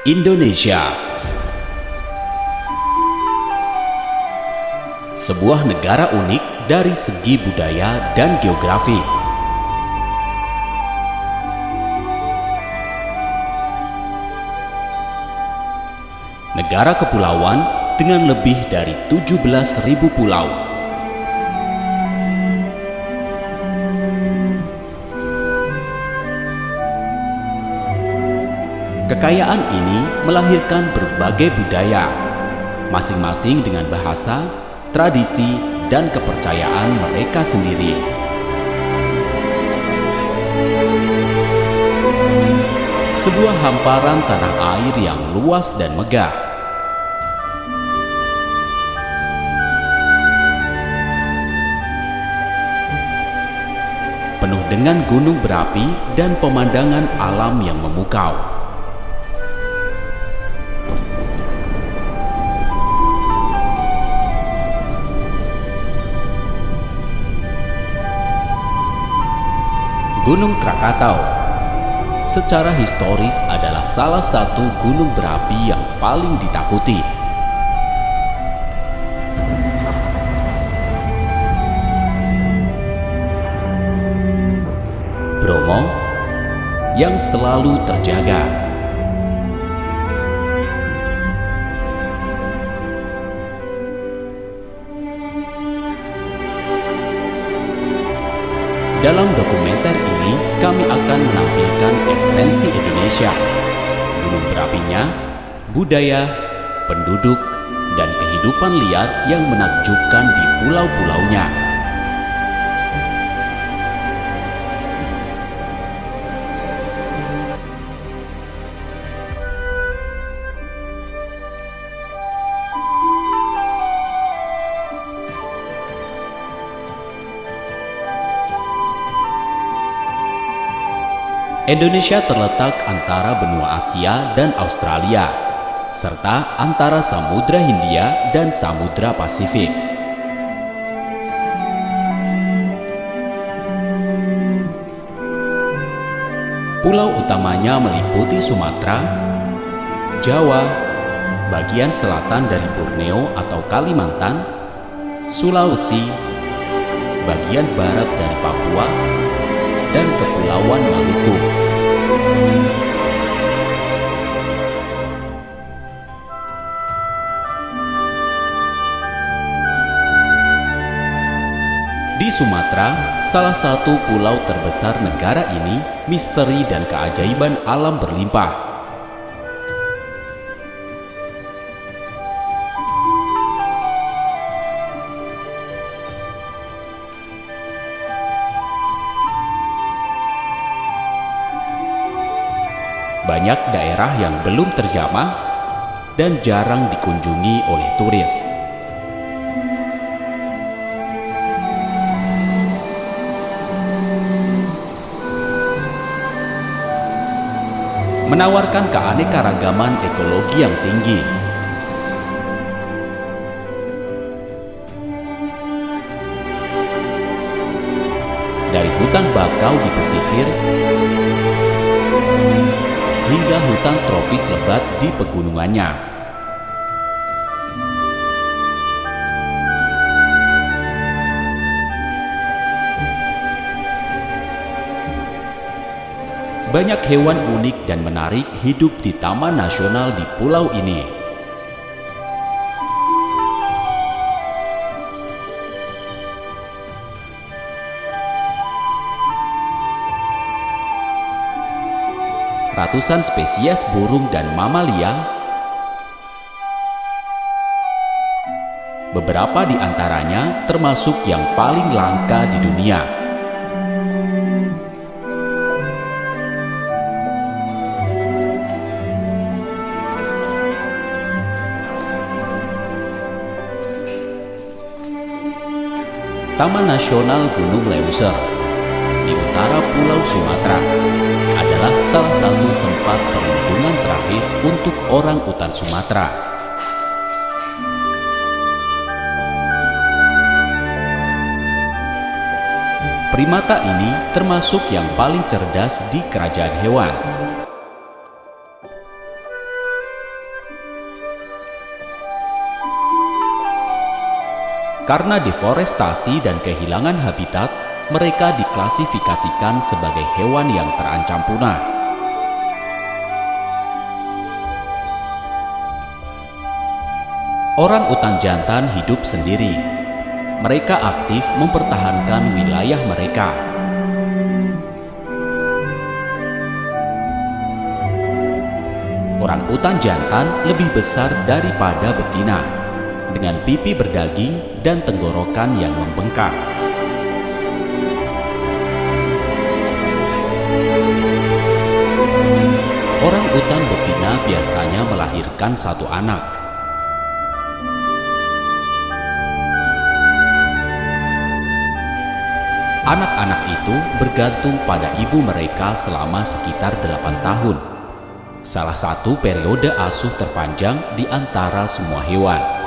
Indonesia, sebuah negara unik dari segi budaya dan geografi. Negara kepulauan dengan lebih dari 17.000 pulau. Kekayaan ini melahirkan berbagai budaya, masing-masing dengan bahasa, tradisi, dan kepercayaan mereka sendiri. Sebuah hamparan tanah air yang luas dan megah. Penuh dengan gunung berapi dan pemandangan alam yang memukau. Gunung Krakatau secara historis adalah salah satu gunung berapi yang paling ditakuti. Bromo yang selalu terjaga. Dalam dokumenter ini, kami akan menampilkan esensi Indonesia, gunung berapinya, budaya, penduduk, dan kehidupan liar yang menakjubkan di pulau-pulaunya. Indonesia terletak antara benua Asia dan Australia, serta antara Samudra Hindia dan Samudra Pasifik. Pulau utamanya meliputi Sumatera, Jawa, bagian selatan dari Borneo atau Kalimantan, Sulawesi, bagian barat dari Papua, dan Kepulauan Maluku. Di Sumatera, salah satu pulau terbesar negara ini, misteri dan keajaiban alam berlimpah. Banyak daerah yang belum terjamah dan jarang dikunjungi oleh turis. Menawarkan keanekaragaman ekologi yang tinggi. Dari hutan bakau di pesisir hingga hutan tropis lebat di pegunungannya. Banyak hewan unik dan menarik hidup di Taman Nasional di pulau ini. Ratusan spesies burung dan mamalia, beberapa di antaranya termasuk yang paling langka di dunia. Taman Nasional Gunung Leuser di utara Pulau Sumatera adalah salah satu tempat perlindungan terakhir untuk orang utan Sumatera. Primata ini termasuk yang paling cerdas di kerajaan hewan. Karena deforestasi dan kehilangan habitat, mereka diklasifikasikan sebagai hewan yang terancam punah. Orang utan jantan hidup sendiri. Mereka aktif mempertahankan wilayah mereka. Orang utan jantan lebih besar daripada betina, dengan pipi berdaging dan tenggorokan yang membengkak. Orang utan betina biasanya melahirkan satu anak. Anak-anak itu bergantung pada ibu mereka selama sekitar 8 tahun. Salah satu periode asuh terpanjang di antara semua hewan.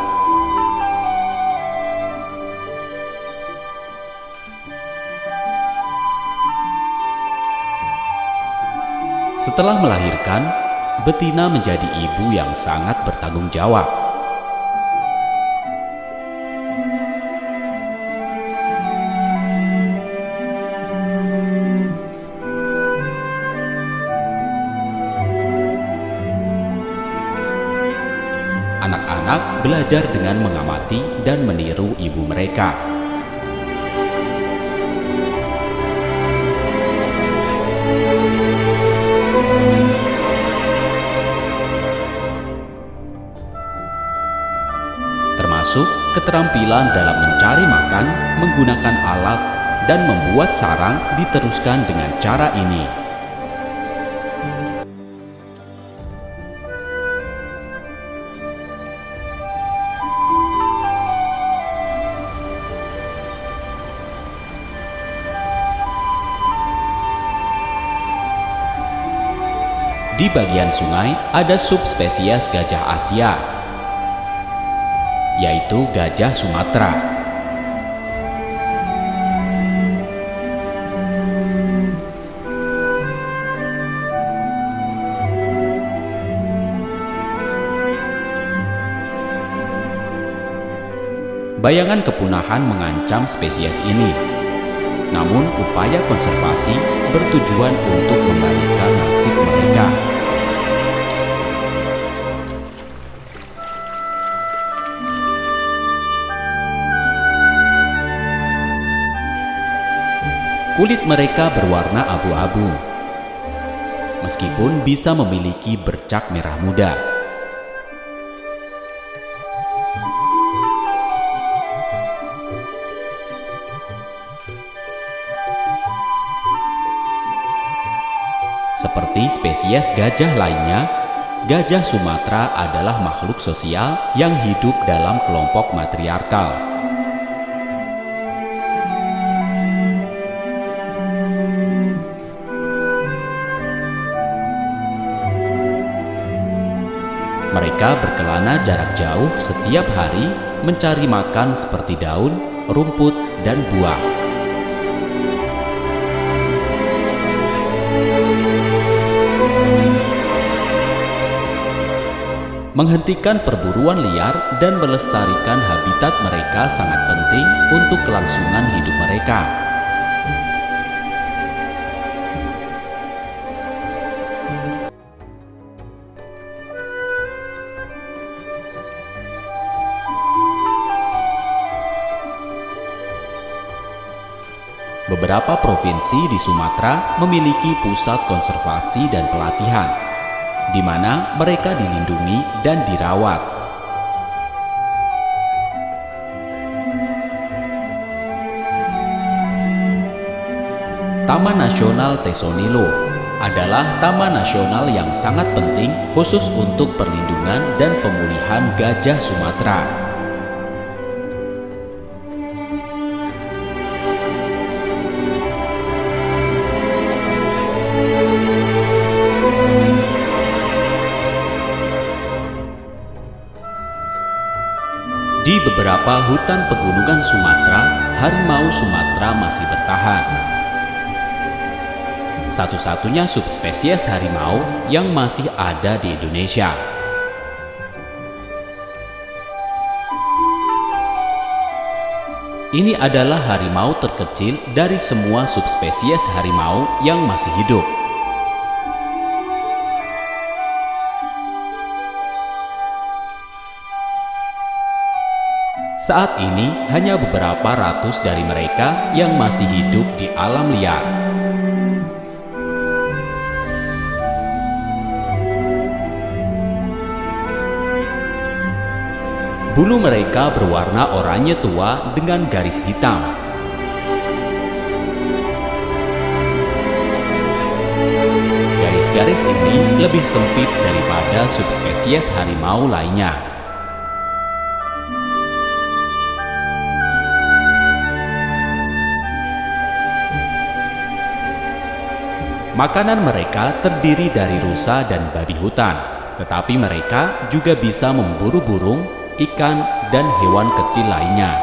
Setelah melahirkan, betina menjadi ibu yang sangat bertanggung jawab. Anak-anak belajar dengan mengamati dan meniru ibu mereka. Termasuk keterampilan dalam mencari makan, menggunakan alat, dan membuat sarang diteruskan dengan cara ini. Di bagian sungai ada subspesies gajah Asia, yaitu gajah Sumatera. Bayangan kepunahan mengancam spesies ini. Namun, upaya konservasi bertujuan untuk membalikan nasib mereka. Kulit mereka berwarna abu-abu, meskipun bisa memiliki bercak merah muda. Seperti spesies gajah lainnya, gajah Sumatera adalah makhluk sosial yang hidup dalam kelompok matriarkal. Mereka berkelana jarak jauh setiap hari mencari makan seperti daun, rumput, dan buah. Menghentikan perburuan liar dan melestarikan habitat mereka sangat penting untuk kelangsungan hidup mereka. Beberapa provinsi di Sumatera memiliki pusat konservasi dan pelatihan, di mana mereka dilindungi dan dirawat. Taman Nasional Tesonilo adalah taman nasional yang sangat penting khusus untuk perlindungan dan pemulihan gajah Sumatera. Di beberapa hutan pegunungan Sumatera, harimau Sumatera masih bertahan. Satu-satunya subspesies harimau yang masih ada di Indonesia. Ini adalah harimau terkecil dari semua subspesies harimau yang masih hidup. Saat ini hanya beberapa ratus dari mereka yang masih hidup di alam liar. Bulu mereka berwarna oranye tua dengan garis hitam. Garis-garis ini lebih sempit daripada subspesies harimau lainnya. Makanan mereka terdiri dari rusa dan babi hutan, tetapi mereka juga bisa memburu burung, ikan, dan hewan kecil lainnya.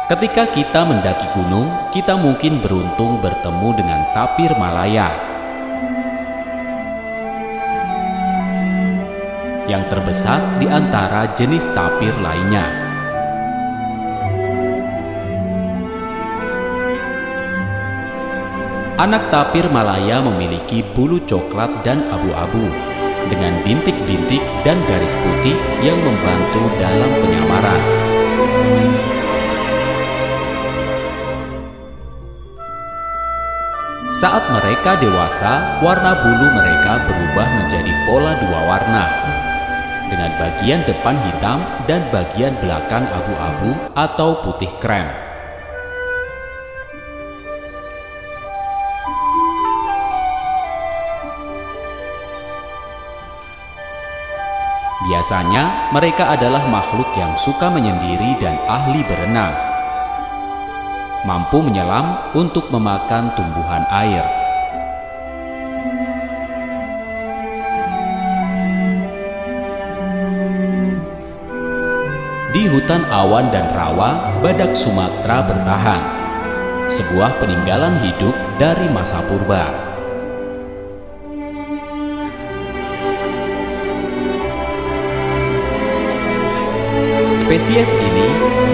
Ketika kita mendaki gunung, kita mungkin beruntung bertemu dengan tapir Malaya yang terbesar di antara jenis tapir lainnya. Anak tapir Malaya memiliki bulu coklat dan abu-abu dengan bintik-bintik dan garis putih yang membantu dalam penyamaran. Saat mereka dewasa, warna bulu mereka berubah menjadi pola dua warna, dengan bagian depan hitam dan bagian belakang abu-abu atau putih krem. Biasanya, mereka adalah makhluk yang suka menyendiri dan ahli berenang, mampu menyelam untuk memakan tumbuhan air. Di hutan awan dan rawa, badak Sumatera bertahan, sebuah peninggalan hidup dari masa purba. Spesies ini,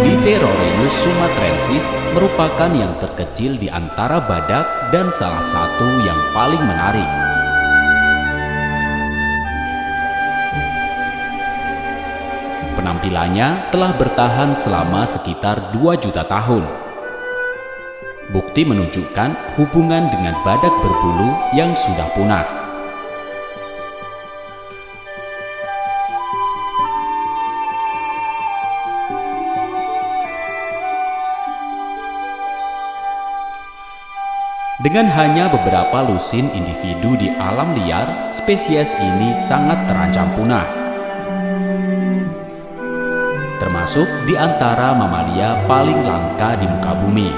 Dicerorhinus sumatrensis, merupakan yang terkecil di antara badak dan salah satu yang paling menarik. Penampilannya telah bertahan selama sekitar 2 juta tahun. Bukti menunjukkan hubungan dengan badak berbulu yang sudah punah. Dengan hanya beberapa lusin individu di alam liar, spesies ini sangat terancam punah, termasuk di antara mamalia paling langka di muka bumi.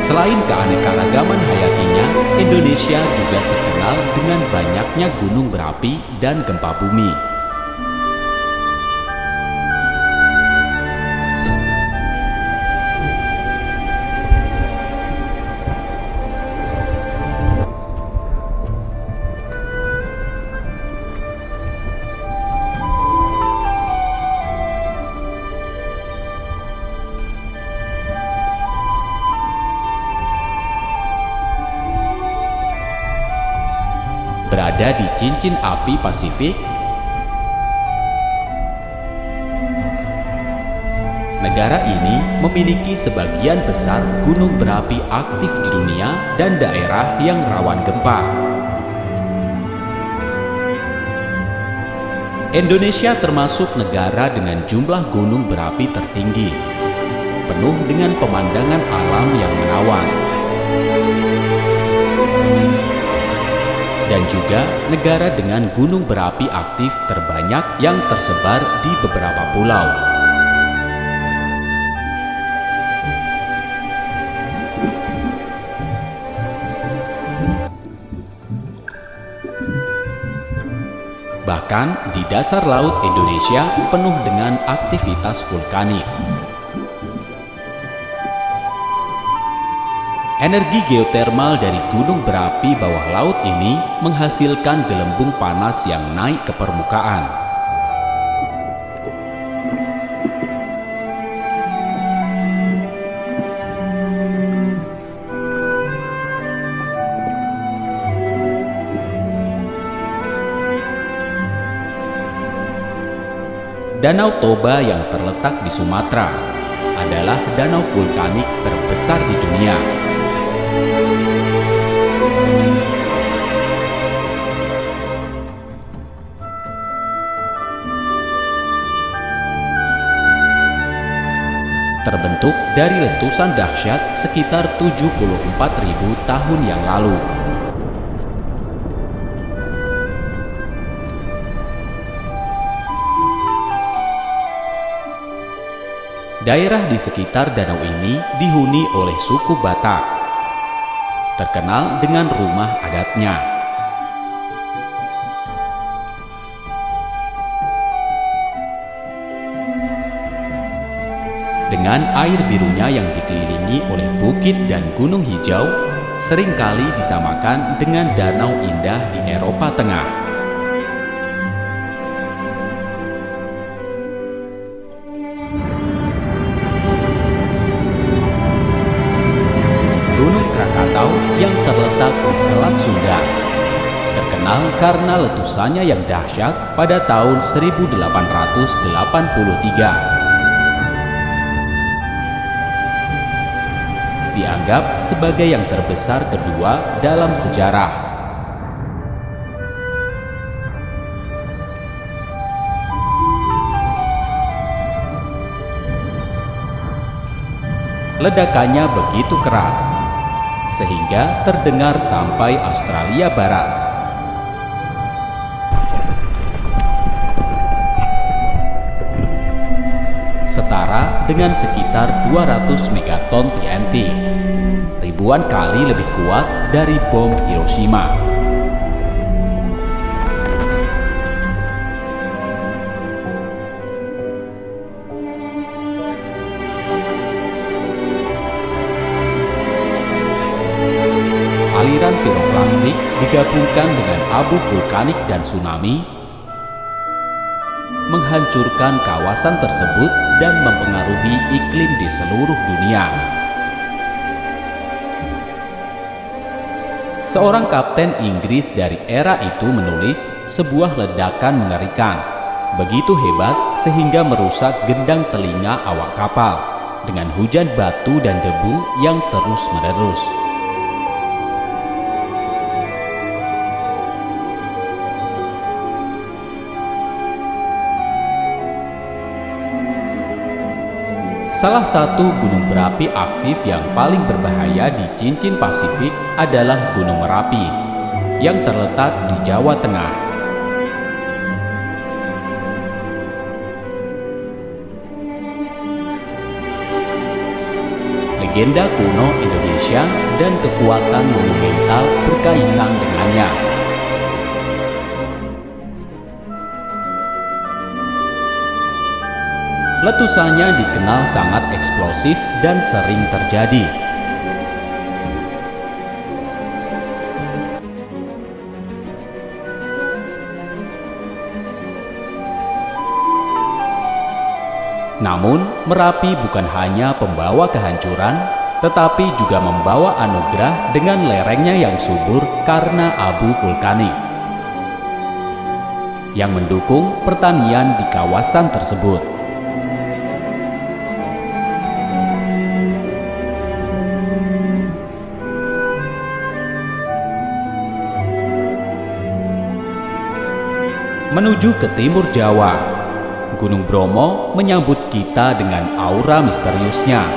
Selain keanekaragaman hayatinya, Indonesia juga terkenal dengan banyaknya gunung berapi dan gempa bumi. Berada di cincin api Pasifik, negara ini memiliki sebagian besar gunung berapi aktif di dunia dan daerah yang rawan gempa. Indonesia termasuk negara dengan jumlah gunung berapi tertinggi, penuh dengan pemandangan alam yang menawan. Dan juga negara dengan gunung berapi aktif terbanyak yang tersebar di beberapa pulau. Bahkan di dasar laut Indonesia penuh dengan aktivitas vulkanik. Energi geotermal dari gunung berapi bawah laut ini menghasilkan gelembung panas yang naik ke permukaan. Danau Toba yang terletak di Sumatera adalah danau vulkanik terbesar di dunia. Terbentuk dari letusan dahsyat sekitar 74.000 tahun yang lalu. Daerah di sekitar danau ini dihuni oleh suku Batak, terkenal dengan rumah adatnya. Dengan air birunya yang dikelilingi oleh bukit dan gunung hijau, seringkali disamakan dengan danau indah di Eropa Tengah. Gunung Krakatau yang terletak di Selat Sunda terkenal karena letusannya yang dahsyat pada tahun 1883. Dianggap sebagai yang terbesar kedua dalam sejarah. Ledakannya begitu keras sehingga terdengar sampai Australia Barat. Setara dengan sekitar 200 megaton TNT, ribuan kali lebih kuat dari bom Hiroshima. Aliran piroklastik digabungkan dengan abu vulkanik dan tsunami menghancurkan kawasan tersebut dan mempengaruhi iklim di seluruh dunia. Seorang kapten Inggris dari era itu menulis sebuah ledakan mengerikan, begitu hebat sehingga merusak gendang telinga awak kapal dengan hujan batu dan debu yang terus-menerus. Salah satu gunung berapi aktif yang paling berbahaya di cincin Pasifik adalah Gunung Merapi yang terletak di Jawa Tengah. Legenda kuno Indonesia dan kekuatan monumental berkaitan dengannya. Letusannya dikenal sangat eksplosif dan sering terjadi. Namun, Merapi bukan hanya pembawa kehancuran, tetapi juga membawa anugerah dengan lerengnya yang subur karena abu vulkanik yang mendukung pertanian di kawasan tersebut. Menuju ke timur Jawa, Gunung Bromo menyambut kita dengan aura misteriusnya.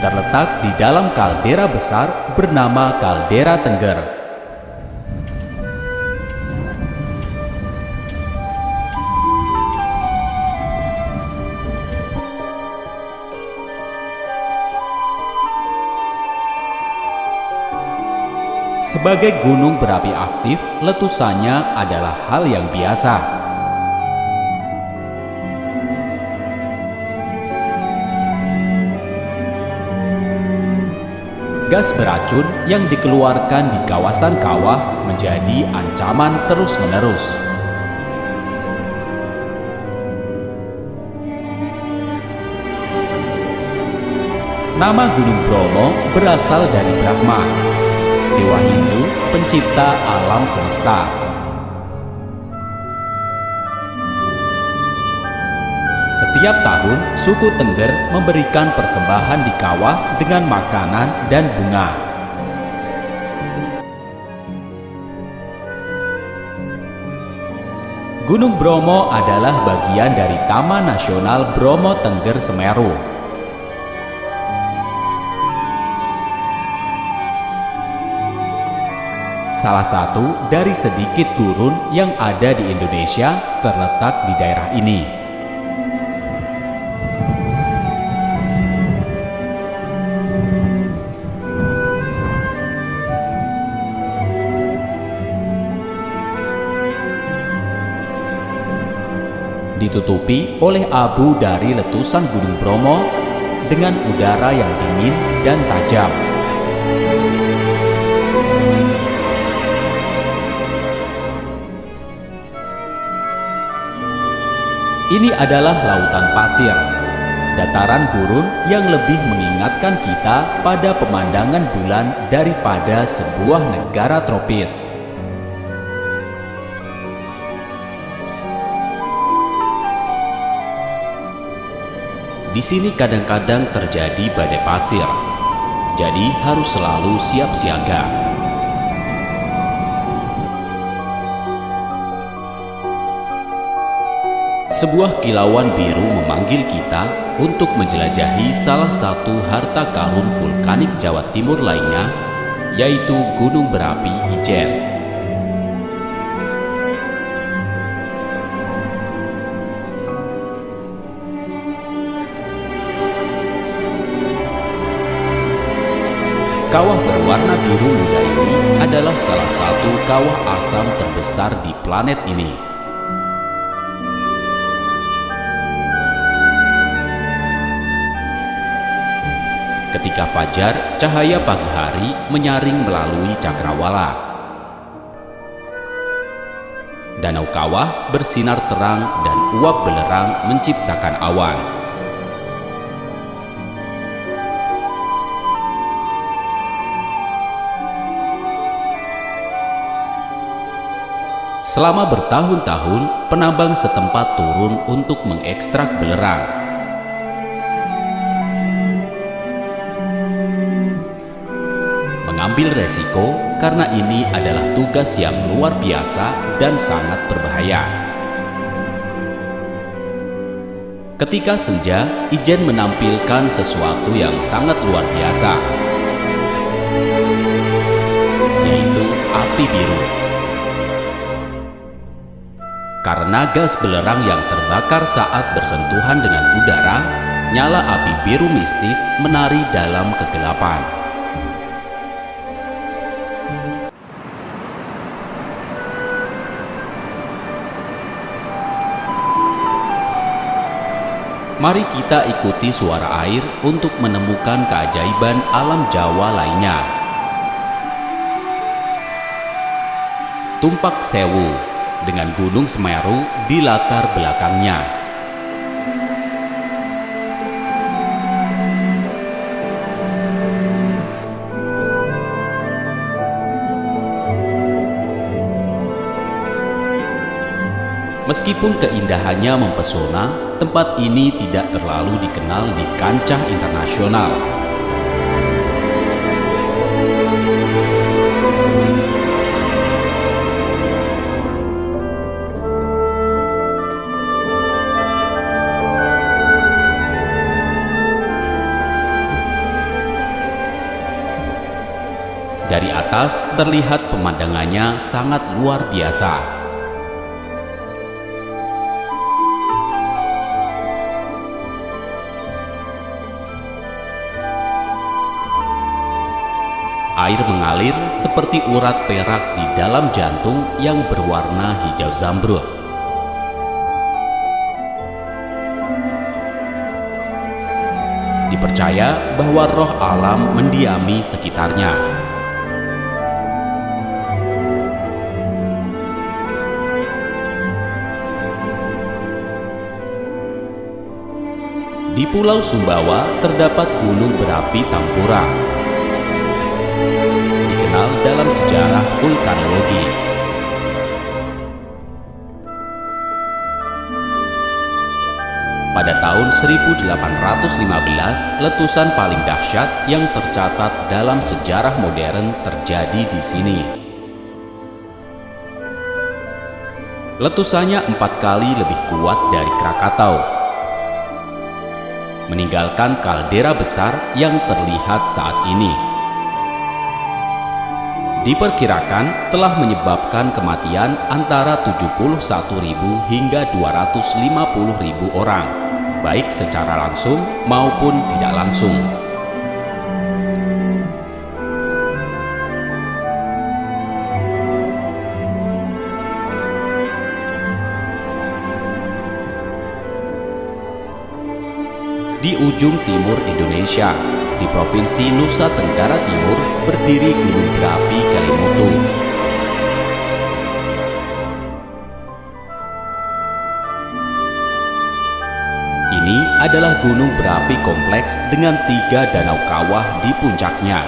Terletak di dalam kaldera besar bernama Kaldera Tengger. Sebagai gunung berapi aktif, letusannya adalah hal yang biasa. Gas beracun yang dikeluarkan di kawasan kawah menjadi ancaman terus-menerus. Nama Gunung Bromo berasal dari Brahma, dewa Hindu pencipta alam semesta. Setiap tahun, suku Tengger memberikan persembahan di kawah dengan makanan dan bunga. Gunung Bromo adalah bagian dari Taman Nasional Bromo Tengger Semeru. Salah satu dari sedikit gurun yang ada di Indonesia terletak di daerah ini. Ditutupi oleh abu dari letusan Gunung Bromo dengan udara yang dingin dan tajam. Ini adalah lautan pasir, dataran gurun yang lebih mengingatkan kita pada pemandangan bulan daripada sebuah negara tropis. Di sini kadang-kadang terjadi badai pasir, jadi harus selalu siap siaga. Sebuah kilauan biru memanggil kita untuk menjelajahi salah satu harta karun vulkanik Jawa Timur lainnya, yaitu Gunung Berapi Ijen. Kawah berwarna biru muda ini adalah salah satu kawah asam terbesar di planet ini. Ketika fajar, cahaya pagi hari menyaring melalui cakrawala. Danau kawah bersinar terang dan uap belerang menciptakan awan. Selama bertahun-tahun, penambang setempat turun untuk mengekstrak belerang. Mengambil resiko karena ini adalah tugas yang luar biasa dan sangat berbahaya. Ketika senja, Ijen menampilkan sesuatu yang sangat luar biasa, yaitu api biru. Karena gas belerang yang terbakar saat bersentuhan dengan udara, nyala api biru mistis menari dalam kegelapan. Mari kita ikuti suara air untuk menemukan keajaiban alam Jawa lainnya. Tumpak Sewu dengan Gunung Semeru di latar belakangnya. Meskipun keindahannya mempesona, tempat ini tidak terlalu dikenal di kancah internasional. Dari atas terlihat pemandangannya sangat luar biasa. Air mengalir seperti urat perak di dalam jantung yang berwarna hijau zamrud. Dipercaya bahwa roh alam mendiami sekitarnya. Di Pulau Sumbawa terdapat gunung berapi Tambora, dikenal dalam sejarah vulkanologi. Pada tahun 1815, letusan paling dahsyat yang tercatat dalam sejarah modern terjadi di sini. Letusannya 4 kali lebih kuat dari Krakatau, meninggalkan kaldera besar yang terlihat saat ini. Diperkirakan telah menyebabkan kematian antara 71.000 hingga 250.000 orang, baik secara langsung maupun tidak langsung. Di ujung timur Indonesia, di Provinsi Nusa Tenggara Timur, berdiri gunung berapi Kelimoto. Ini adalah gunung berapi kompleks dengan 3 danau kawah di puncaknya.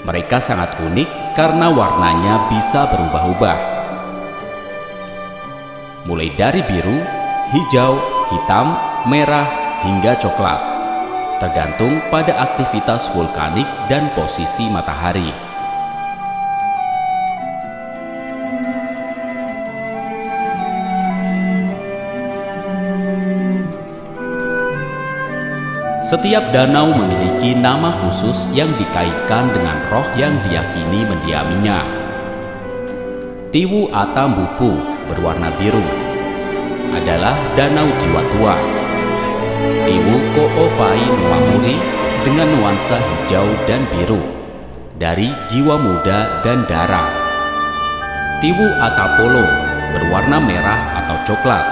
Mereka sangat unik karena warnanya bisa berubah-ubah, mulai dari biru, hijau, hitam, merah, hingga coklat, tergantung pada aktivitas vulkanik dan posisi matahari. Setiap danau memiliki nama khusus yang dikaitkan dengan roh yang diyakini mendiaminya. Tiwu Atambupu berwarna biru adalah danau jiwa tua. Tiwu Ko'ofai Nuamuri dengan nuansa hijau dan biru dari jiwa muda dan darah. Tiwu Atapolo berwarna merah atau coklat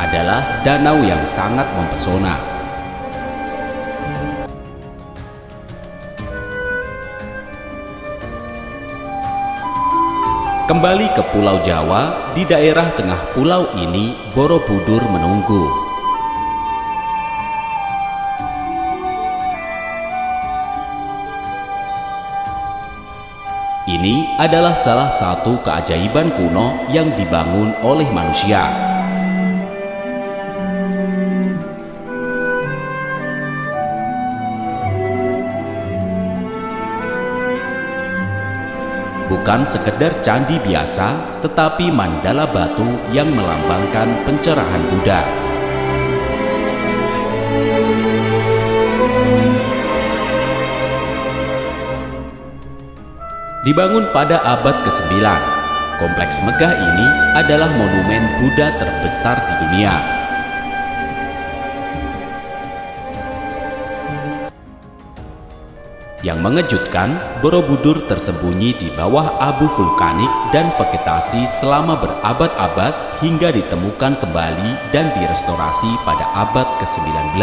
adalah danau yang sangat mempesona. Kembali ke Pulau Jawa, di daerah tengah pulau ini Borobudur menunggu. Ini adalah salah satu keajaiban kuno yang dibangun oleh manusia. Bukan sekedar candi biasa, tetapi mandala batu yang melambangkan pencerahan Buddha. Dibangun pada abad ke-9, kompleks megah ini adalah monumen Buddha terbesar di dunia. Yang mengejutkan, Borobudur tersembunyi di bawah abu vulkanik dan vegetasi selama berabad-abad hingga ditemukan kembali dan direstorasi pada abad ke-19.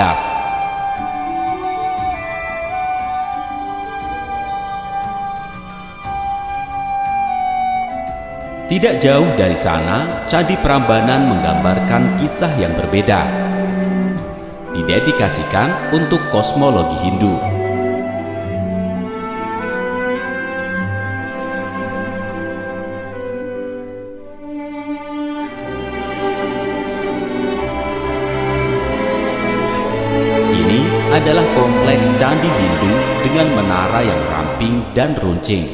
Tidak jauh dari sana, Candi Prambanan menggambarkan kisah yang berbeda. Didedikasikan untuk kosmologi Hindu. Adalah kompleks candi Hindu dengan menara yang ramping dan runcing.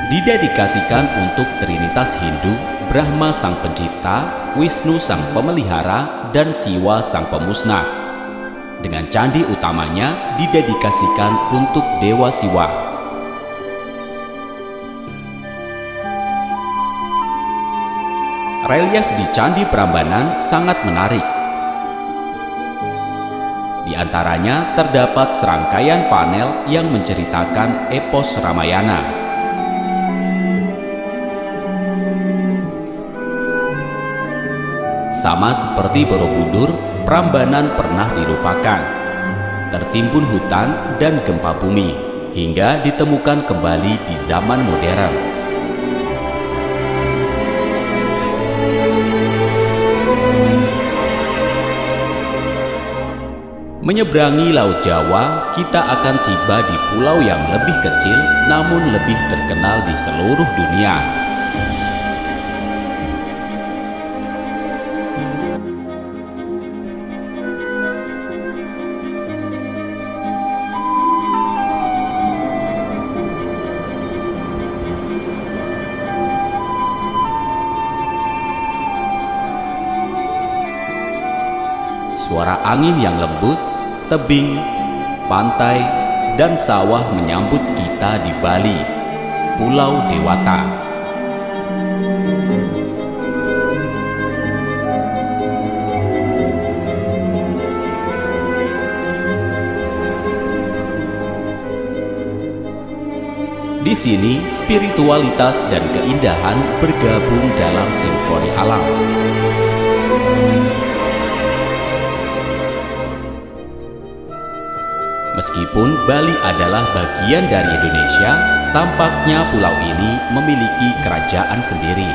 Didedikasikan untuk Trinitas Hindu, Brahma sang pencipta, Wisnu sang pemelihara, dan Siwa sang pemusnah. Dengan candi utamanya didedikasikan untuk Dewa Siwa. relief di Candi Prambanan sangat menarik. Di antaranya terdapat serangkaian panel yang menceritakan epos Ramayana. Sama seperti Borobudur, Prambanan pernah dilupakan, tertimbun hutan dan gempa bumi, hingga ditemukan kembali di zaman modern. Menyeberangi Laut Jawa, kita akan tiba di pulau yang lebih kecil namun lebih terkenal di seluruh dunia. Suara angin yang lembut, tebing, pantai, dan sawah menyambut kita di Bali, Pulau Dewata. Di sini, spiritualitas dan keindahan bergabung dalam simfoni alam. Meskipun Bali adalah bagian dari Indonesia, tampaknya pulau ini memiliki kerajaan sendiri.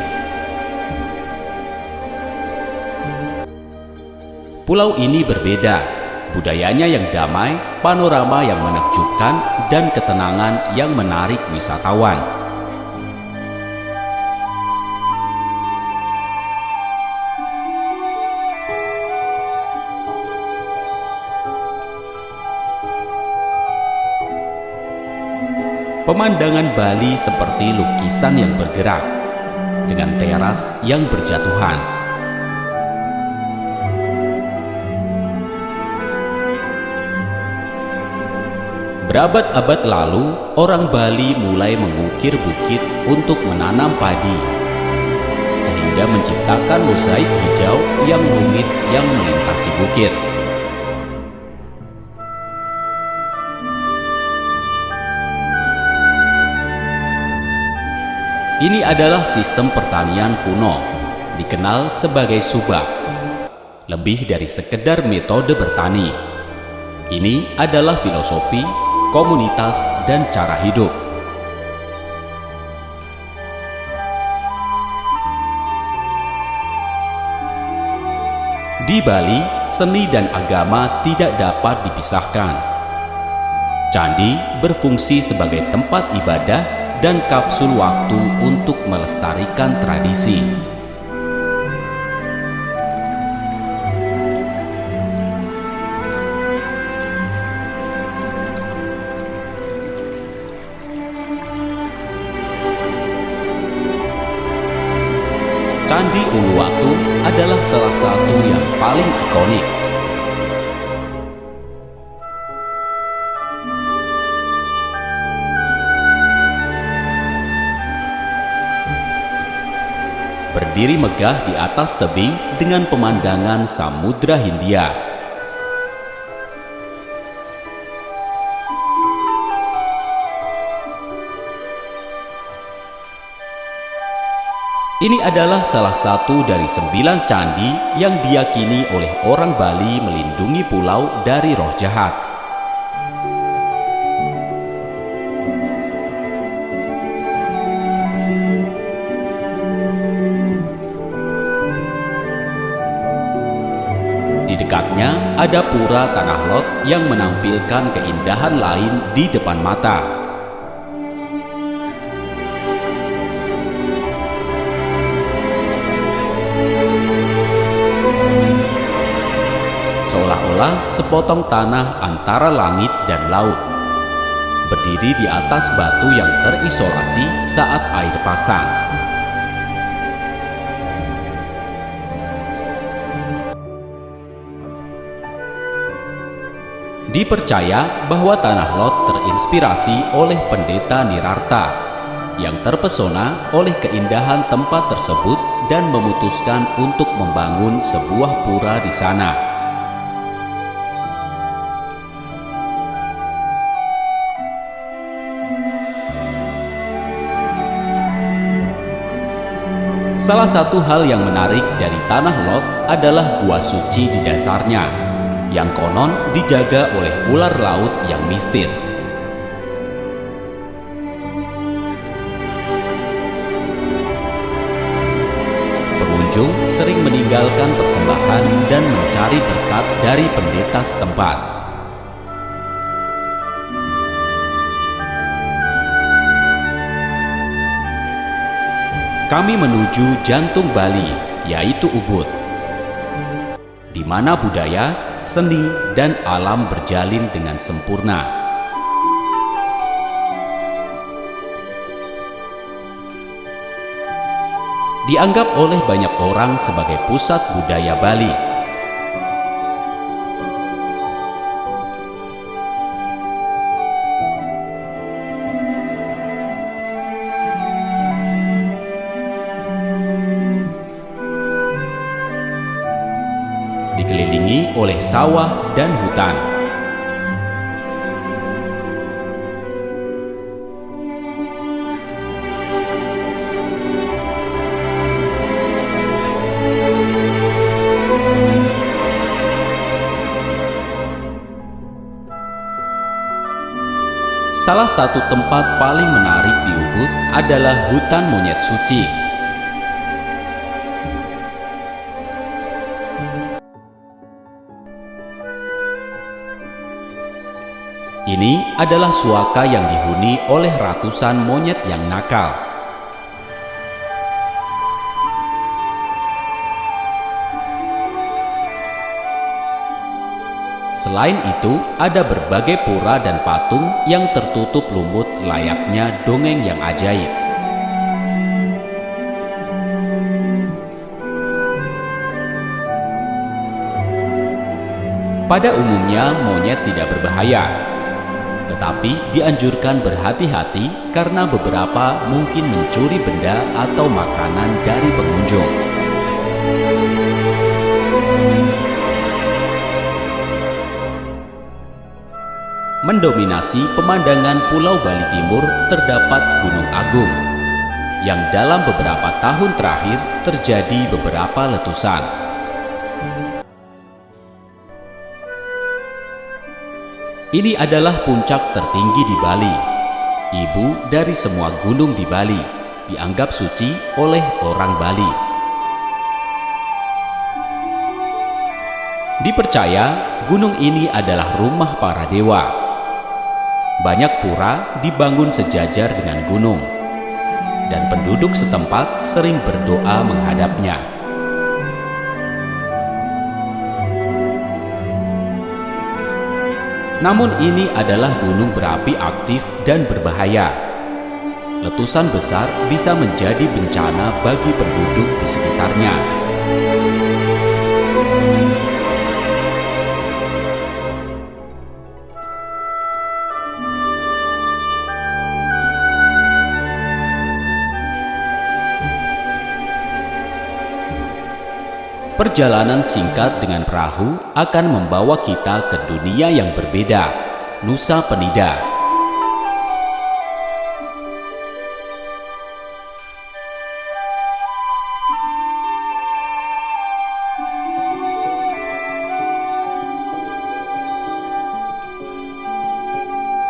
Pulau ini berbeda, budayanya yang damai, panorama yang menakjubkan, dan ketenangan yang menarik wisatawan. Pemandangan Bali seperti lukisan yang bergerak, dengan teras yang berjatuhan. Berabad-abad lalu, orang Bali mulai mengukir bukit untuk menanam padi, sehingga menciptakan mozaik hijau yang rumit yang melintasi bukit. Ini adalah sistem pertanian kuno, dikenal sebagai subak. Lebih dari sekedar metode bertani. Ini adalah filosofi, komunitas, dan cara hidup. Di Bali, seni dan agama tidak dapat dipisahkan. Candi berfungsi sebagai tempat ibadah dan kapsul waktu untuk melestarikan tradisi. Candi Uluwatu adalah salah satu yang paling ikonik. Berdiri megah di atas tebing dengan pemandangan Samudra Hindia. Ini adalah salah satu dari 9 candi yang diyakini oleh orang Bali melindungi pulau dari roh jahat. Di dekatnya ada pura Tanah Lot yang menampilkan keindahan lain di depan mata. Seolah-olah sepotong tanah antara langit dan laut, berdiri di atas batu yang terisolasi saat air pasang. Dipercaya bahwa Tanah Lot terinspirasi oleh pendeta Nirarta yang terpesona oleh keindahan tempat tersebut dan memutuskan untuk membangun sebuah pura di sana. Salah satu hal yang menarik dari tanah Lot adalah gua suci di dasarnya, yang konon dijaga oleh ular laut yang mistis. Pengunjung sering meninggalkan persembahan dan mencari berkat dari pendeta setempat. Kami menuju jantung Bali, yaitu Ubud, di mana budaya, seni, dan alam berjalin dengan sempurna. Dianggap oleh banyak orang sebagai pusat budaya Bali. Dikelilingi oleh sawah dan hutan. Salah satu tempat paling menarik di Ubud adalah hutan monyet suci. Ini adalah suaka yang dihuni oleh ratusan monyet yang nakal. Selain itu, ada berbagai pura dan patung yang tertutup lumut layaknya dongeng yang ajaib. Pada umumnya, monyet tidak berbahaya, tetapi dianjurkan berhati-hati karena beberapa mungkin mencuri benda atau makanan dari pengunjung. Mendominasi pemandangan Pulau Bali Timur terdapat Gunung Agung, yang dalam beberapa tahun terakhir terjadi beberapa letusan. Ini adalah puncak tertinggi di Bali, ibu dari semua gunung di Bali, dianggap suci oleh orang Bali. Dipercaya gunung ini adalah rumah para dewa. Banyak pura dibangun sejajar dengan gunung, dan penduduk setempat sering berdoa menghadapnya. Namun ini adalah gunung berapi aktif dan berbahaya. Letusan besar bisa menjadi bencana bagi penduduk di sekitarnya. Perjalanan singkat dengan perahu akan membawa kita ke dunia yang berbeda, Nusa Penida.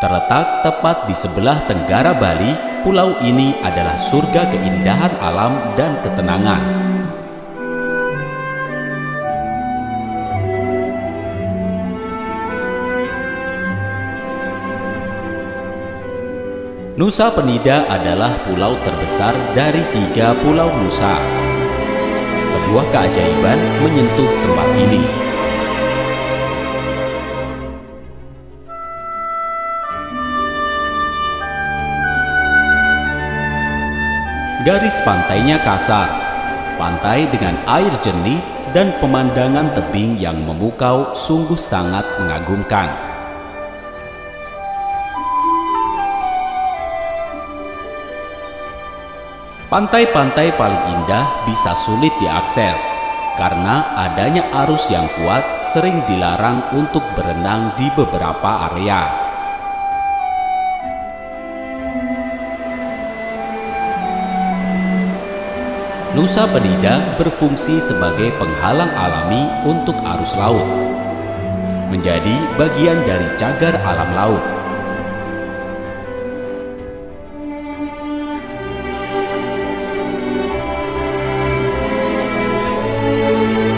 Terletak tepat di sebelah tenggara Bali, pulau ini adalah surga keindahan alam dan ketenangan. Nusa Penida adalah pulau terbesar dari 3 pulau Nusa. Sebuah keajaiban menyentuh tempat ini. Garis pantainya kasar, pantai dengan air jernih dan pemandangan tebing yang memukau sungguh sangat mengagumkan. Pantai-pantai paling indah bisa sulit diakses karena adanya arus yang kuat sering dilarang untuk berenang di beberapa area. Nusa Penida berfungsi sebagai penghalang alami untuk arus laut, menjadi bagian dari cagar alam laut.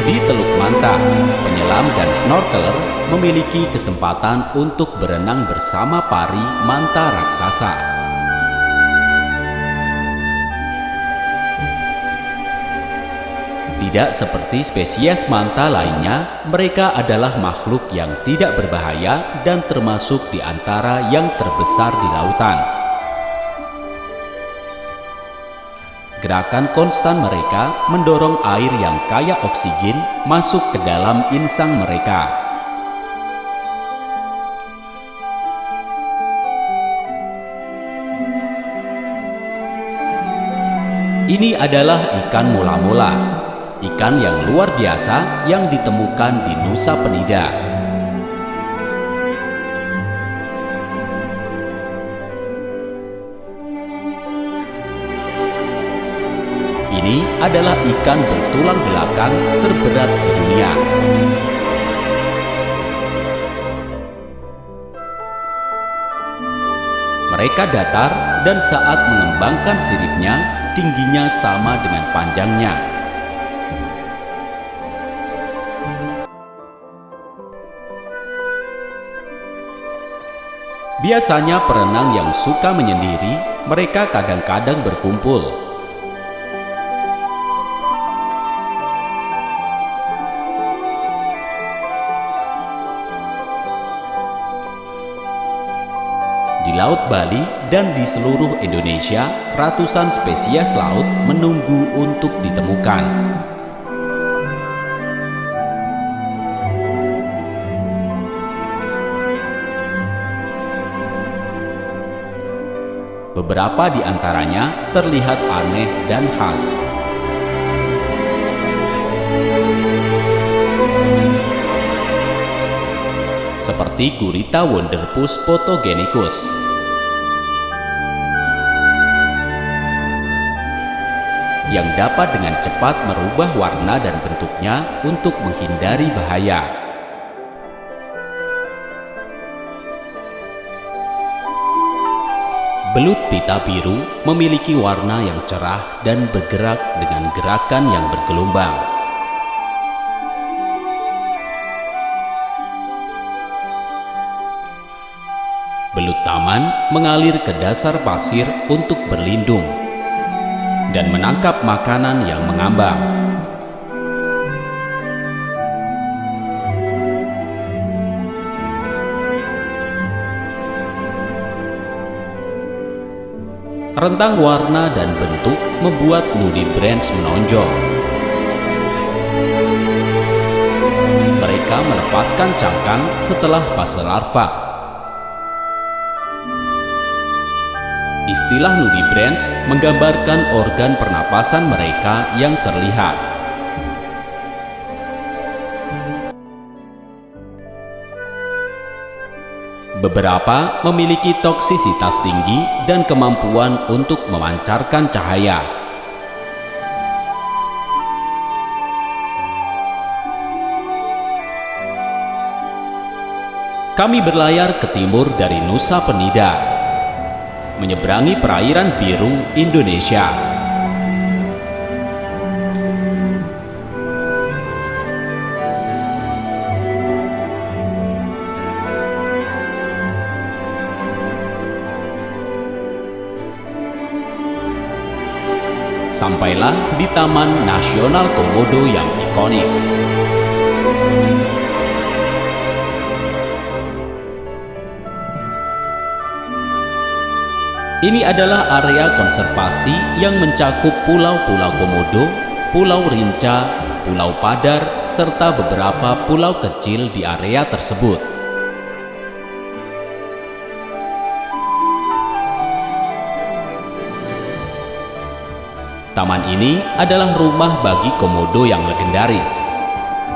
Di Teluk Manta, penyelam dan snorkeler memiliki kesempatan untuk berenang bersama pari manta raksasa. Tidak seperti spesies manta lainnya, mereka adalah makhluk yang tidak berbahaya dan termasuk di antara yang terbesar di lautan. Gerakan konstan mereka mendorong air yang kaya oksigen masuk ke dalam insang mereka. Ini adalah ikan mola-mola, ikan yang luar biasa yang ditemukan di Nusa Penida. Ini adalah ikan bertulang belakang terberat di dunia. Mereka datar dan saat mengembangkan siripnya, tingginya sama dengan panjangnya. Biasanya perenang yang suka menyendiri, mereka kadang-kadang berkumpul. Di Laut Bali dan di seluruh Indonesia, ratusan spesies laut menunggu untuk ditemukan. Beberapa di antaranya terlihat aneh dan khas. Seperti Gurita wonderpus photogenicus, yang dapat dengan cepat merubah warna dan bentuknya untuk menghindari bahaya. Belut pita biru memiliki warna yang cerah dan bergerak dengan gerakan yang bergelombang. Belut taman mengalir ke dasar pasir untuk berlindung dan menangkap makanan yang mengambang. Rentang warna dan bentuk membuat nudibranch menonjol. Mereka melepaskan cangkang setelah fase larva. Istilah nudibranch menggambarkan organ pernapasan mereka yang terlihat. Beberapa memiliki toksisitas tinggi dan kemampuan untuk memancarkan cahaya. Kami berlayar ke timur dari Nusa Penida, menyeberangi perairan biru Indonesia. Sampailah di Taman Nasional Komodo yang ikonik. Ini adalah area konservasi yang mencakup pulau-pulau Komodo, Pulau Rinca, Pulau Padar, serta beberapa pulau kecil di area tersebut. Taman ini adalah rumah bagi komodo yang legendaris,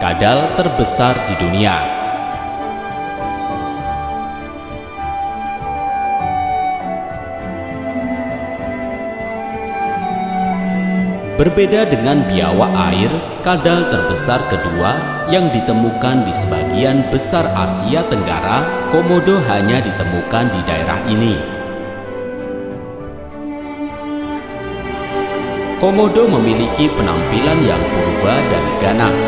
kadal terbesar di dunia. Berbeda dengan biawak air, kadal terbesar kedua yang ditemukan di sebagian besar Asia Tenggara, komodo hanya ditemukan di daerah ini. Komodo memiliki penampilan yang purba dan ganas.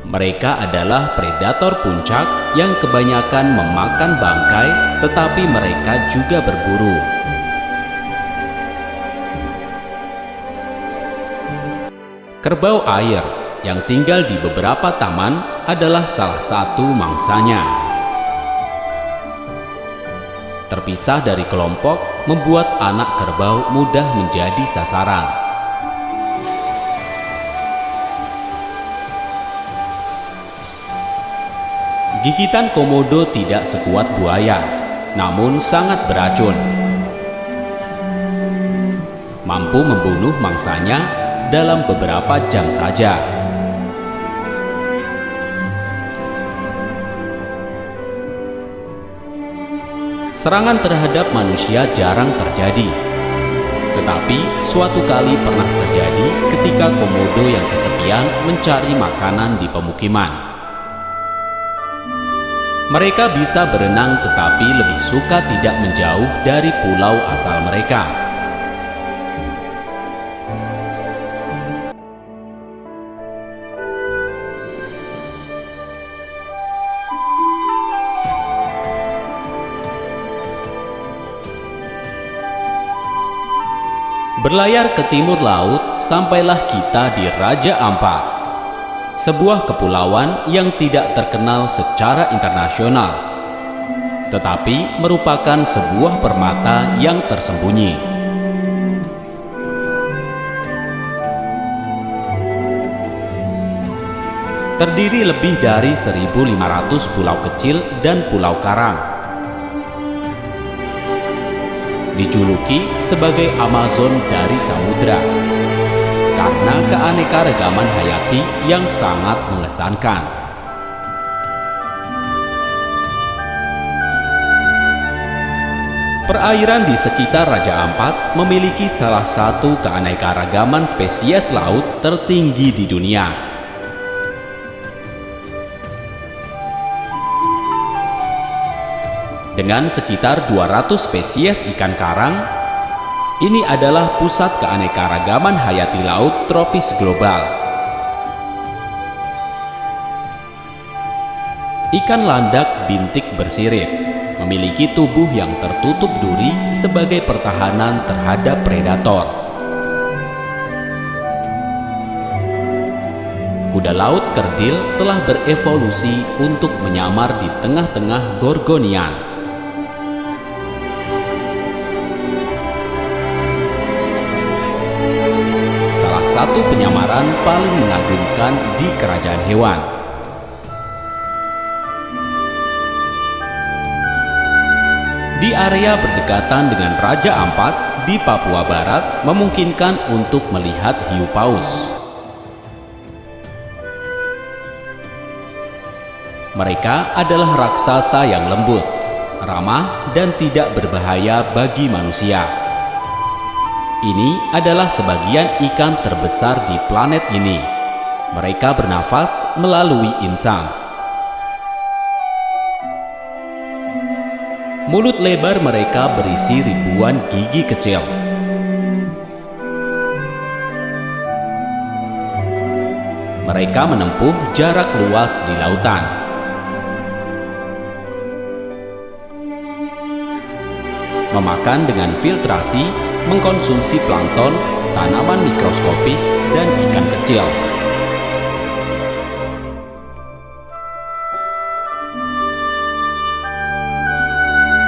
Mereka adalah predator puncak yang kebanyakan memakan bangkai, tetapi mereka juga berburu. Kerbau air yang tinggal di beberapa taman adalah salah satu mangsanya. Terpisah dari kelompok membuat anak kerbau mudah menjadi sasaran. Gigitan komodo tidak sekuat buaya, namun sangat beracun. Mampu membunuh mangsanya dalam beberapa jam saja. Serangan terhadap manusia jarang terjadi, tetapi suatu kali pernah terjadi ketika komodo yang kesepian mencari makanan di pemukiman. Mereka bisa berenang, tetapi lebih suka tidak menjauh dari pulau asal mereka. Berlayar ke timur laut, sampailah kita di Raja Ampat, sebuah kepulauan yang tidak terkenal secara internasional, tetapi merupakan sebuah permata yang tersembunyi. Terdiri lebih dari 1.500 pulau kecil dan pulau karang. Dijuluki sebagai Amazon dari samudra karena keanekaragaman hayati yang sangat mengesankan. Perairan di sekitar Raja Ampat memiliki salah satu keanekaragaman spesies laut tertinggi di dunia. Dengan sekitar 200 spesies ikan karang, ini adalah pusat keanekaragaman hayati laut tropis global. Ikan landak bintik bersirip memiliki tubuh yang tertutup duri sebagai pertahanan terhadap predator. Kuda laut kerdil telah berevolusi untuk menyamar di tengah-tengah Gorgonian. Satu penyamaran paling mengagumkan di kerajaan hewan. Di area berdekatan dengan Raja Ampat di Papua Barat memungkinkan untuk melihat hiu paus. Mereka adalah raksasa yang lembut, ramah, dan tidak berbahaya bagi manusia. Ini adalah sebagian ikan terbesar di planet ini. Mereka bernafas melalui insang. Mulut lebar mereka berisi ribuan gigi kecil. Mereka menempuh jarak luas di lautan. Memakan dengan filtrasi, mengkonsumsi plankton, tanaman mikroskopis, dan ikan kecil.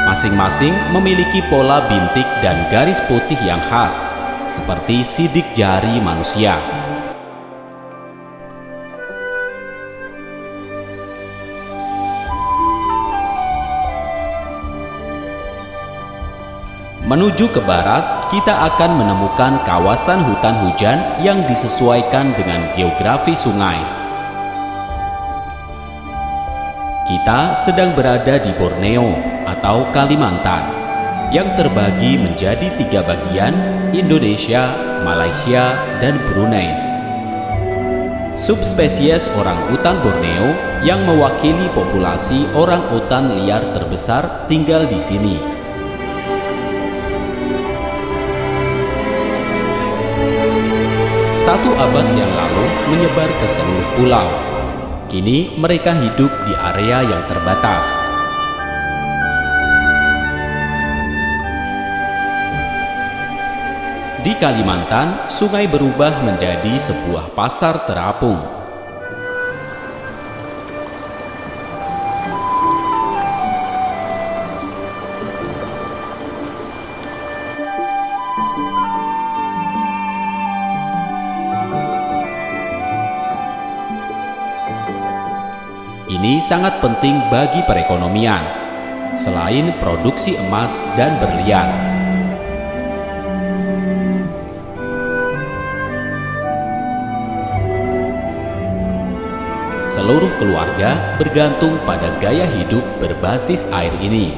Masing-masing memiliki pola bintik dan garis putih yang khas, seperti sidik jari manusia. Menuju ke barat, kita akan menemukan kawasan hutan hujan yang disesuaikan dengan geografi sungai. Kita sedang berada di Borneo atau Kalimantan, yang terbagi menjadi 3 bagian: Indonesia, Malaysia, dan Brunei. Subspesies orangutan Borneo yang mewakili populasi orangutan liar terbesar tinggal di sini. Satu abad yang lalu menyebar ke seluruh pulau. Kini mereka hidup di area yang terbatas. Di Kalimantan, sungai berubah menjadi sebuah pasar terapung. Ini sangat penting bagi perekonomian, selain produksi emas dan berlian. Seluruh keluarga bergantung pada gaya hidup berbasis air ini.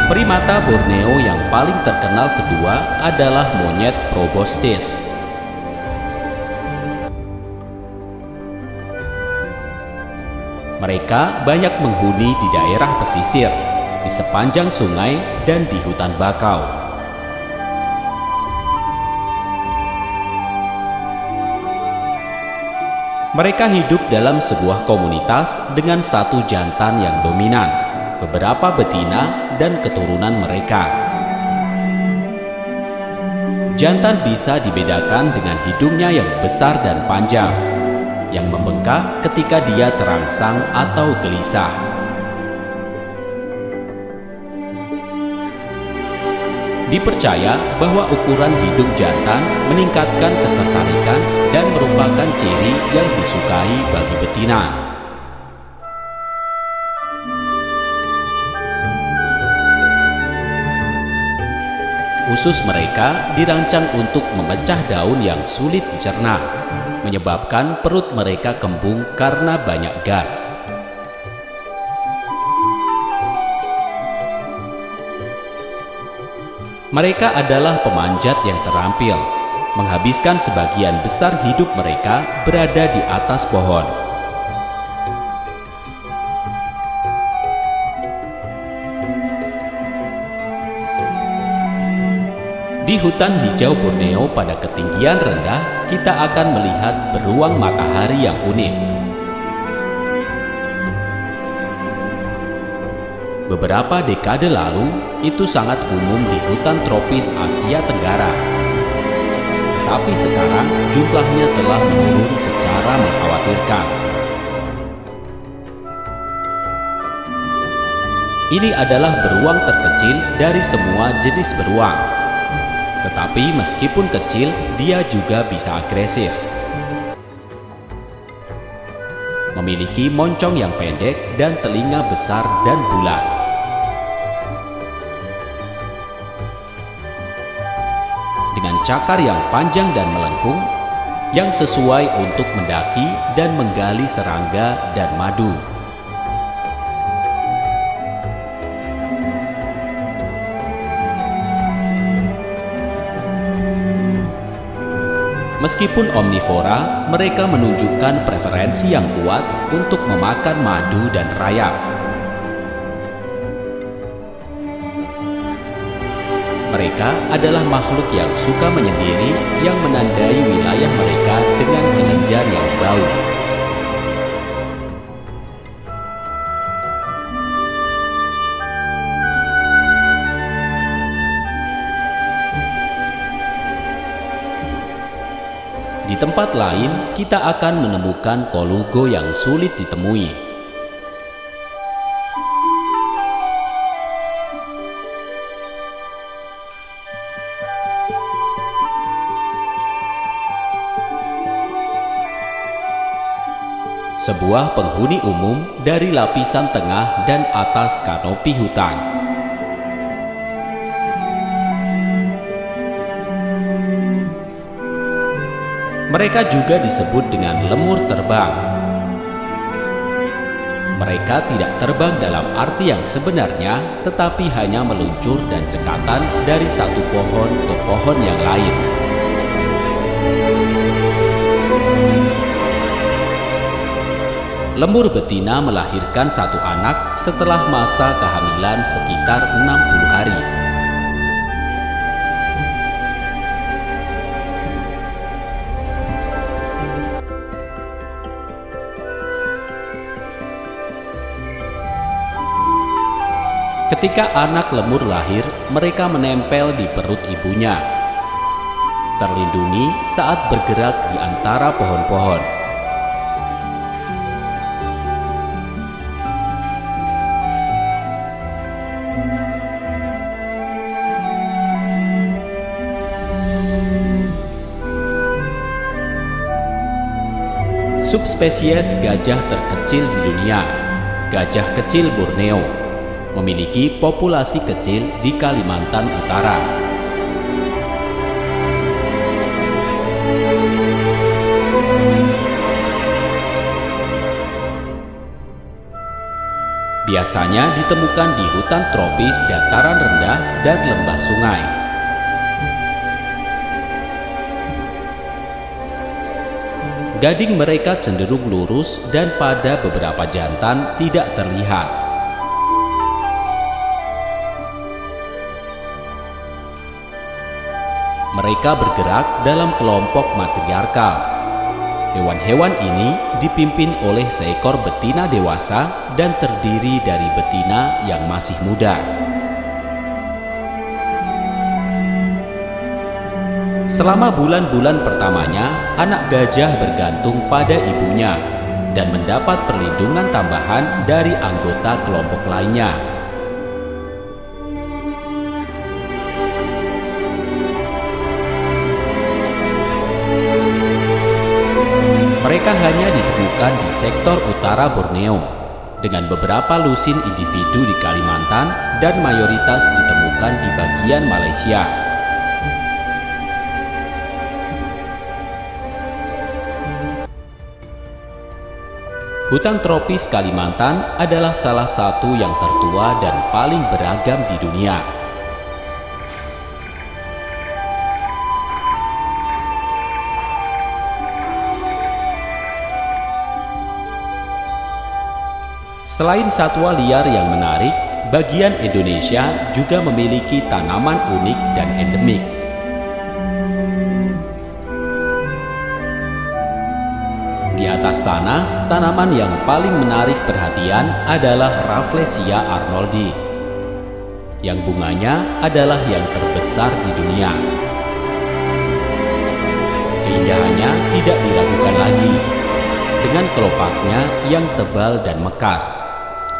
Primata Borneo yang paling terkenal kedua adalah monyet proboscis. Mereka banyak menghuni di daerah pesisir, di sepanjang sungai, dan di hutan bakau. Mereka hidup dalam sebuah komunitas dengan satu jantan yang dominan, beberapa betina, dan keturunan mereka. Jantan bisa dibedakan dengan hidungnya yang besar dan panjang, yang membengkak ketika dia terangsang atau gelisah. Dipercaya bahwa ukuran hidung jantan meningkatkan ketertarikan dan merupakan ciri yang disukai bagi betina. Usus mereka dirancang untuk memecah daun yang sulit dicerna, menyebabkan perut mereka kembung karena banyak gas. Mereka adalah pemanjat yang terampil, menghabiskan sebagian besar hidup mereka berada di atas pohon. Di hutan hijau Borneo pada ketinggian rendah, kita akan melihat beruang matahari yang unik. Beberapa dekade lalu, itu sangat umum di hutan tropis Asia Tenggara. Tetapi sekarang jumlahnya telah menurun secara mengkhawatirkan. Ini adalah beruang terkecil dari semua jenis beruang. Tetapi meskipun kecil, dia juga bisa agresif. Memiliki moncong yang pendek dan telinga besar dan bulat. Dengan cakar yang panjang dan melengkung, yang sesuai untuk mendaki dan menggali serangga dan madu. Meskipun omnivora, mereka menunjukkan preferensi yang kuat untuk memakan madu dan rayap. Mereka adalah makhluk yang suka menyendiri yang menandai wilayah mereka dengan kelenjar yang bau. Di tempat lain, kita akan menemukan kolugo yang sulit ditemui. sebuah penghuni umum dari lapisan tengah dan atas kanopi hutan. Mereka juga disebut dengan lemur terbang. Mereka tidak terbang dalam arti yang sebenarnya, tetapi hanya meluncur dan cekatan dari satu pohon ke pohon yang lain. Lemur betina melahirkan satu anak setelah masa kehamilan sekitar 60 hari. Ketika anak lemur lahir, mereka menempel di perut ibunya, terlindungi saat bergerak di antara pohon-pohon. Subspesies gajah terkecil di dunia, gajah kecil Borneo, memiliki populasi kecil di Kalimantan Utara. Biasanya ditemukan di hutan tropis, dataran rendah, dan lembah sungai. Gading mereka cenderung lurus dan pada beberapa jantan tidak terlihat. Mereka bergerak dalam kelompok matriarkal. Hewan-hewan ini dipimpin oleh seekor betina dewasa dan terdiri dari betina yang masih muda. Selama bulan-bulan pertamanya, anak gajah bergantung pada ibunya dan mendapat perlindungan tambahan dari anggota kelompok lainnya. Mereka hanya ditemukan di sektor utara Borneo, dengan beberapa lusin individu di Kalimantan dan mayoritas ditemukan di bagian Malaysia. Hutan tropis Kalimantan adalah salah satu yang tertua dan paling beragam di dunia. Selain satwa liar yang menarik, bagian Indonesia juga memiliki tanaman unik dan endemik. Di atas tanah, tanaman yang paling menarik perhatian adalah Rafflesia arnoldi, yang bunganya adalah yang terbesar di dunia. Keindahannya tidak diragukan lagi, dengan kelopaknya yang tebal dan mekar.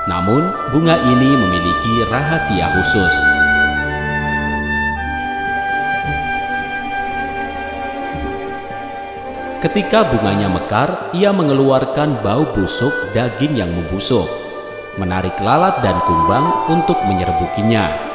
Namun, bunga ini memiliki rahasia khusus. Ketika bunganya mekar, ia mengeluarkan bau busuk daging yang membusuk, menarik lalat dan kumbang untuk menyerbukinya.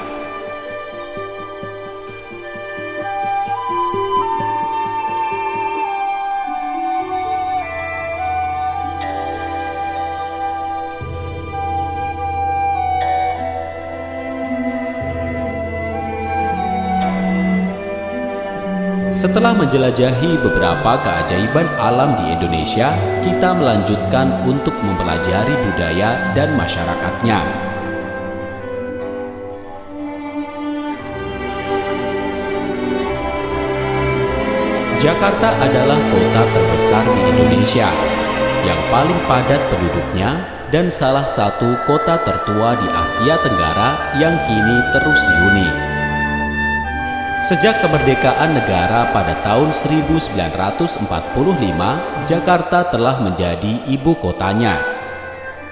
Setelah menjelajahi beberapa keajaiban alam di Indonesia, kita melanjutkan untuk mempelajari budaya dan masyarakatnya. Jakarta adalah kota terbesar di Indonesia, yang paling padat penduduknya dan salah satu kota tertua di Asia Tenggara yang kini terus dihuni. Sejak kemerdekaan negara pada tahun 1945, Jakarta telah menjadi ibu kotanya.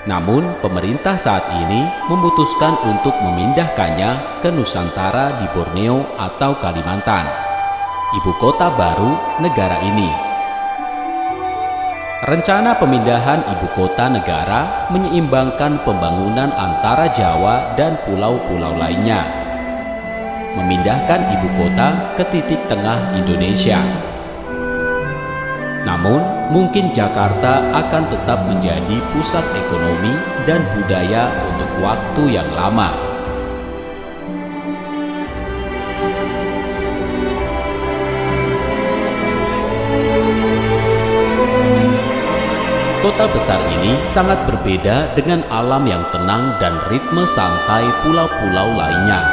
Namun, pemerintah saat ini memutuskan untuk memindahkannya ke Nusantara di Borneo atau Kalimantan, ibu kota baru negara ini. Rencana pemindahan ibu kota negara menyeimbangkan pembangunan antara Jawa dan pulau-pulau lainnya. Memindahkan ibu kota ke titik tengah Indonesia. Namun, mungkin Jakarta akan tetap menjadi pusat ekonomi dan budaya untuk waktu yang lama. Kota besar ini sangat berbeda dengan alam yang tenang dan ritme santai pulau-pulau lainnya.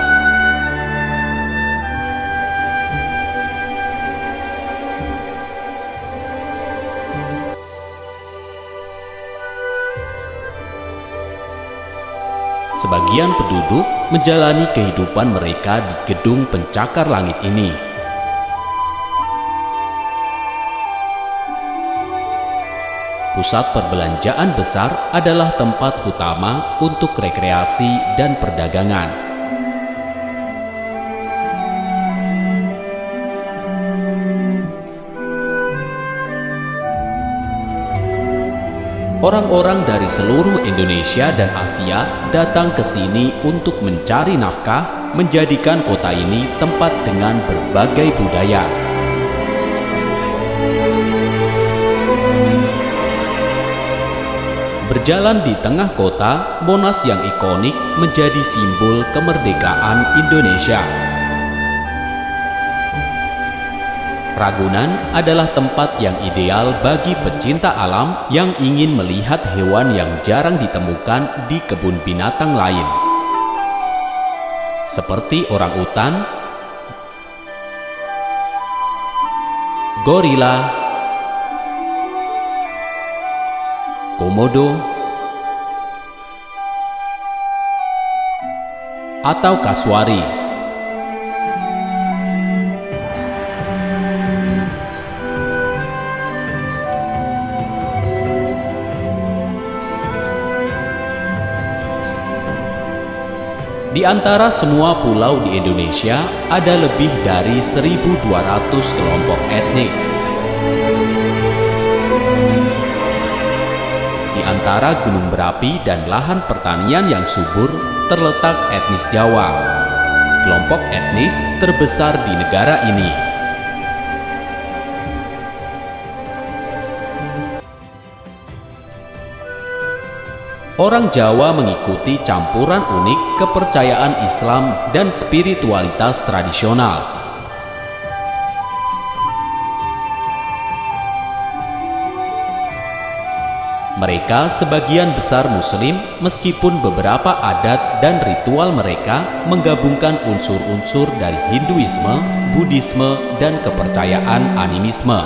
Sebagian penduduk menjalani kehidupan mereka di gedung pencakar langit ini. Pusat perbelanjaan besar adalah tempat utama untuk rekreasi dan perdagangan. Orang-orang dari seluruh Indonesia dan Asia datang ke sini untuk mencari nafkah, menjadikan kota ini tempat dengan berbagai budaya. Berjalan di tengah kota, Monas yang ikonik menjadi simbol kemerdekaan Indonesia. Ragunan adalah tempat yang ideal bagi pecinta alam yang ingin melihat hewan yang jarang ditemukan di kebun binatang lain, seperti orangutan, gorila, komodo, atau kasuari. Di antara semua pulau di Indonesia, ada lebih dari 1.200 kelompok etnik. Di antara gunung berapi dan lahan pertanian yang subur terletak etnis Jawa, kelompok etnis terbesar di negara ini. Orang Jawa mengikuti campuran unik kepercayaan Islam dan spiritualitas tradisional. Mereka sebagian besar Muslim, meskipun beberapa adat dan ritual mereka menggabungkan unsur-unsur dari Hinduisme, Buddhisme, dan kepercayaan animisme.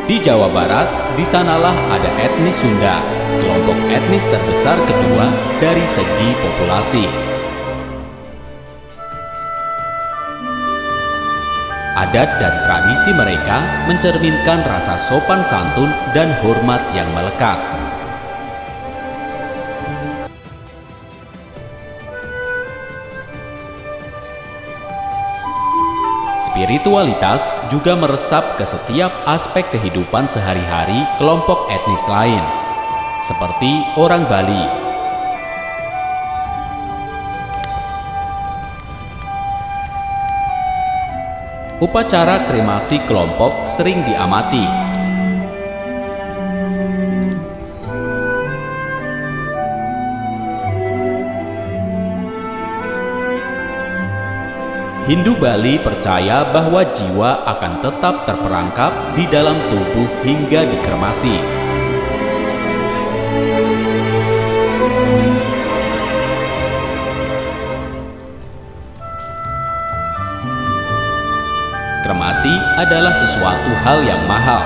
Di Jawa Barat, di sanalah ada etnis Sunda, kelompok etnis terbesar kedua dari segi populasi. Adat dan tradisi mereka mencerminkan rasa sopan santun dan hormat yang melekat. Spiritualitas juga meresap ke setiap aspek kehidupan sehari-hari kelompok etnis lain, seperti orang Bali. Upacara kremasi kelompok sering diamati. Hindu Bali percaya bahwa jiwa akan tetap terperangkap di dalam tubuh hingga dikremasi. Kremasi adalah sesuatu hal yang mahal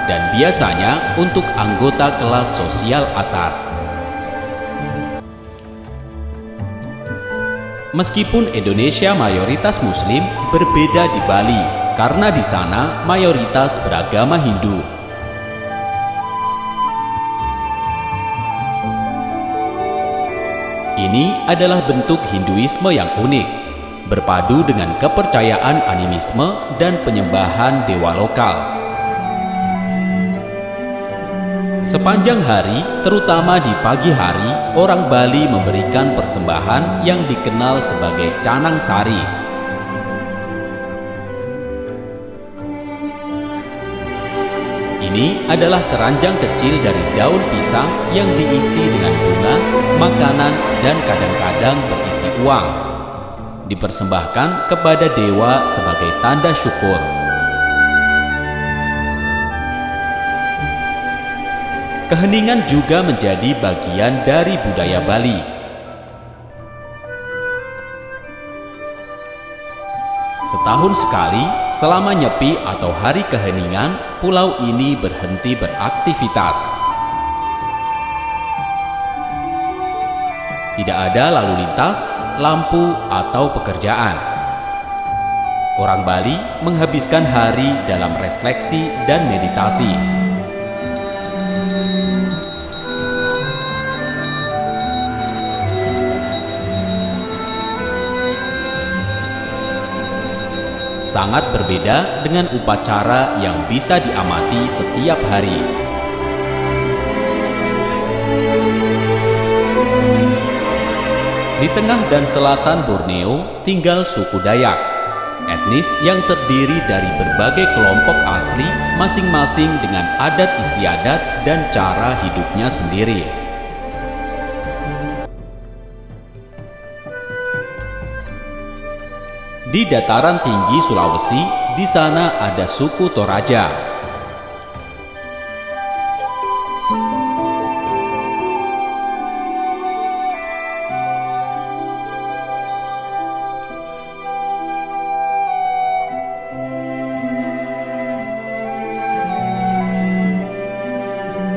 dan biasanya untuk anggota kelas sosial atas. Meskipun Indonesia mayoritas Muslim, berbeda di Bali karena di sana mayoritas beragama Hindu. Ini adalah bentuk Hinduisme yang unik, berpadu dengan kepercayaan animisme dan penyembahan dewa lokal. Sepanjang hari, terutama di pagi hari, orang Bali memberikan persembahan yang dikenal sebagai canang sari. Ini adalah keranjang kecil dari daun pisang yang diisi dengan bunga, makanan, dan kadang-kadang berisi uang. Dipersembahkan kepada dewa sebagai tanda syukur. Keheningan juga menjadi bagian dari budaya Bali. Setahun sekali, selama Nyepi atau hari keheningan, pulau ini berhenti beraktivitas. Tidak ada lalu lintas, lampu, atau pekerjaan. Orang Bali menghabiskan hari dalam refleksi dan meditasi. Sangat berbeda dengan upacara yang bisa diamati setiap hari. Di tengah dan selatan Borneo tinggal suku Dayak, etnis yang terdiri dari berbagai kelompok asli, masing-masing dengan adat istiadat dan cara hidupnya sendiri. Di dataran tinggi Sulawesi, di sana ada suku Toraja.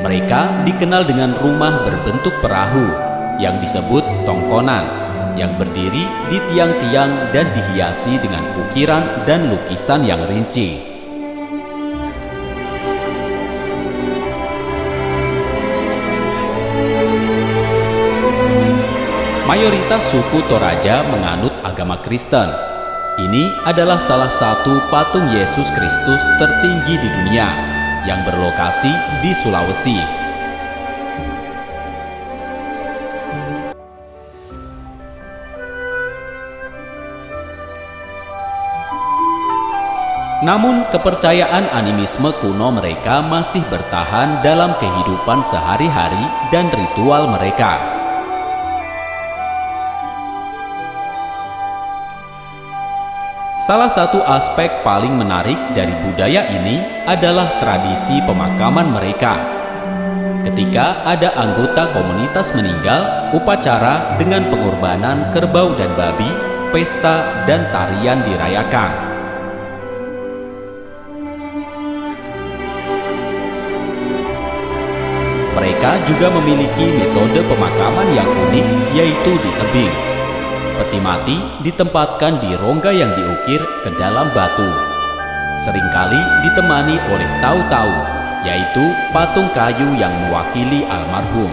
Mereka dikenal dengan rumah berbentuk perahu yang disebut tongkonan, yang berdiri di tiang-tiang dan dihiasi dengan ukiran dan lukisan yang rinci. Mayoritas suku Toraja menganut agama Kristen. Ini adalah salah satu patung Yesus Kristus tertinggi di dunia yang berlokasi di Sulawesi. Namun, kepercayaan animisme kuno mereka masih bertahan dalam kehidupan sehari-hari dan ritual mereka. Salah satu aspek paling menarik dari budaya ini adalah tradisi pemakaman mereka. Ketika ada anggota komunitas meninggal, upacara dengan pengorbanan kerbau dan babi, pesta, dan tarian dirayakan. Mereka juga memiliki metode pemakaman yang unik, yaitu di tebing. Peti mati ditempatkan di rongga yang diukir ke dalam batu. Seringkali ditemani oleh tau-tau, yaitu patung kayu yang mewakili almarhum.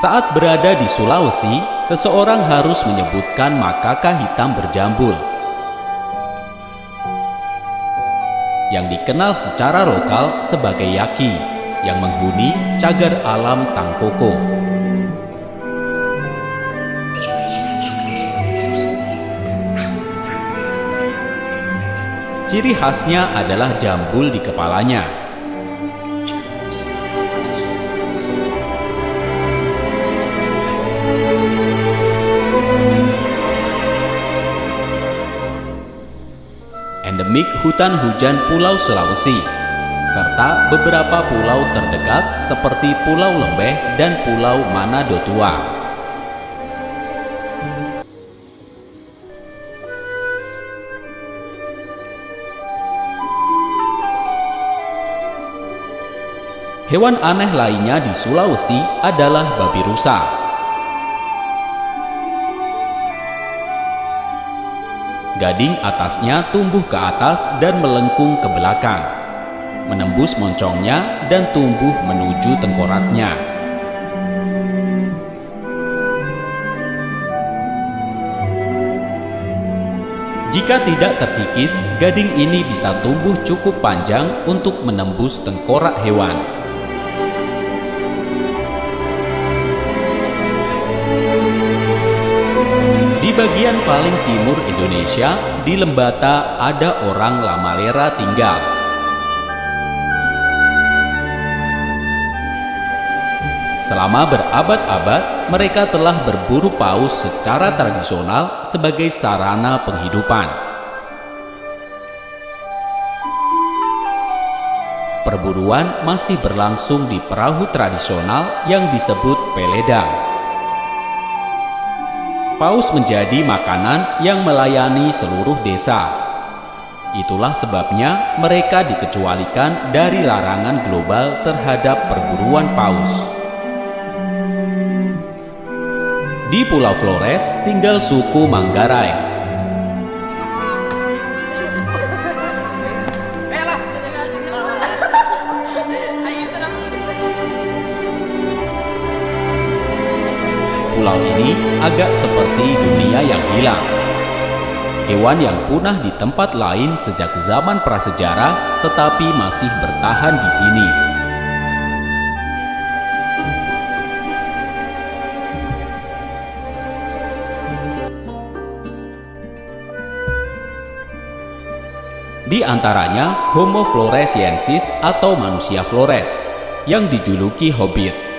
Saat berada di Sulawesi, seseorang harus menyebutkan makaka hitam berjambul yang dikenal secara lokal sebagai yaki, yang menghuni cagar alam Tangkoko. Ciri khasnya adalah jambul di kepalanya. Endemik hutan hujan Pulau Sulawesi, serta beberapa pulau terdekat seperti Pulau Lembeh dan Pulau Manado Tua. Hewan aneh lainnya di Sulawesi adalah babi rusa. Gading atasnya tumbuh ke atas dan melengkung ke belakang, menembus moncongnya dan tumbuh menuju tengkoraknya. Jika tidak terkikis, gading ini bisa tumbuh cukup panjang untuk menembus tengkorak hewan. Di bagian paling timur Indonesia, di Lembata, ada orang Lamalera tinggal. Selama berabad-abad, mereka telah berburu paus secara tradisional sebagai sarana penghidupan. Perburuan masih berlangsung di perahu tradisional yang disebut peledang. Paus menjadi makanan yang melayani seluruh desa. Itulah sebabnya mereka dikecualikan dari larangan global terhadap perburuan paus. Di Pulau Flores tinggal suku Manggarai. Pulau ini agak seperti dunia yang hilang. Hewan yang punah di tempat lain sejak zaman prasejarah tetapi masih bertahan di sini. Di antaranya Homo floresiensis atau manusia Flores yang dijuluki Hobbit.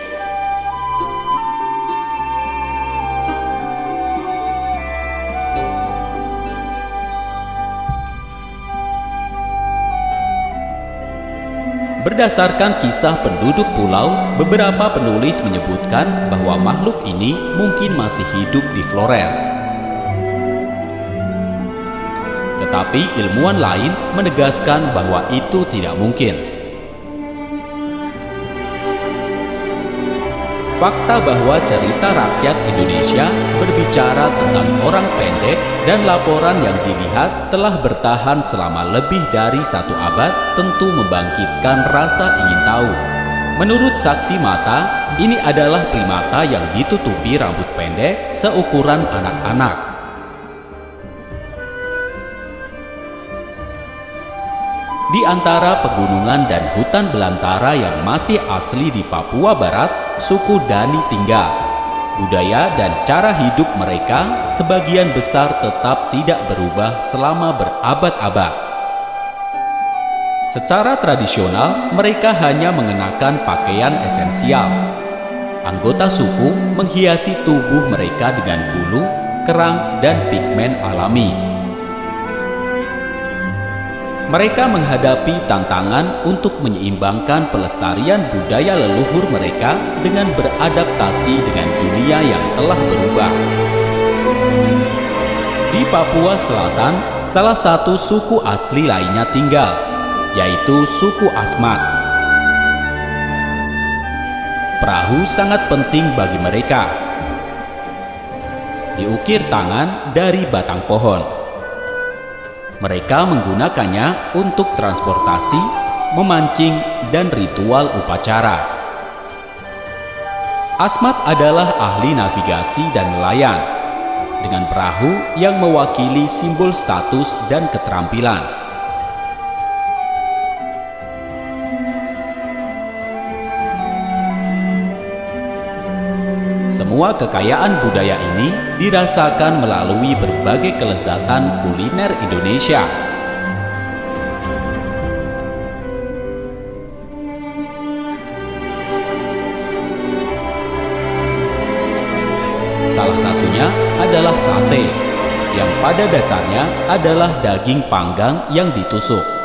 Berdasarkan kisah penduduk pulau, beberapa penulis menyebutkan bahwa makhluk ini mungkin masih hidup di Flores. Tetapi ilmuwan lain menegaskan bahwa itu tidak mungkin. Fakta bahwa cerita rakyat Indonesia berbicara tentang orang pendek dan laporan yang dilihat telah bertahan selama lebih dari 1 abad tentu membangkitkan rasa ingin tahu. Menurut saksi mata, ini adalah primata yang ditutupi rambut pendek seukuran anak-anak. Di antara pegunungan dan hutan belantara yang masih asli di Papua Barat, suku Dani tinggal. Budaya dan cara hidup mereka sebagian besar tetap tidak berubah selama berabad-abad. Secara tradisional, mereka hanya mengenakan pakaian esensial. Anggota suku menghiasi tubuh mereka dengan bulu, kerang, dan pigmen alami. Mereka menghadapi tantangan untuk menyeimbangkan pelestarian budaya leluhur mereka dengan beradaptasi dengan dunia yang telah berubah. Di Papua Selatan, salah satu suku asli lainnya tinggal, yaitu suku Asmat. Perahu sangat penting bagi mereka. Diukir tangan dari batang pohon. Mereka menggunakannya untuk transportasi, memancing, dan ritual upacara. Asmat adalah ahli navigasi dan nelayan, dengan perahu yang mewakili simbol status dan keterampilan. Semua kekayaan budaya ini dirasakan melalui berbagai kelezatan kuliner Indonesia. Salah satunya adalah sate, yang pada dasarnya adalah daging panggang yang ditusuk.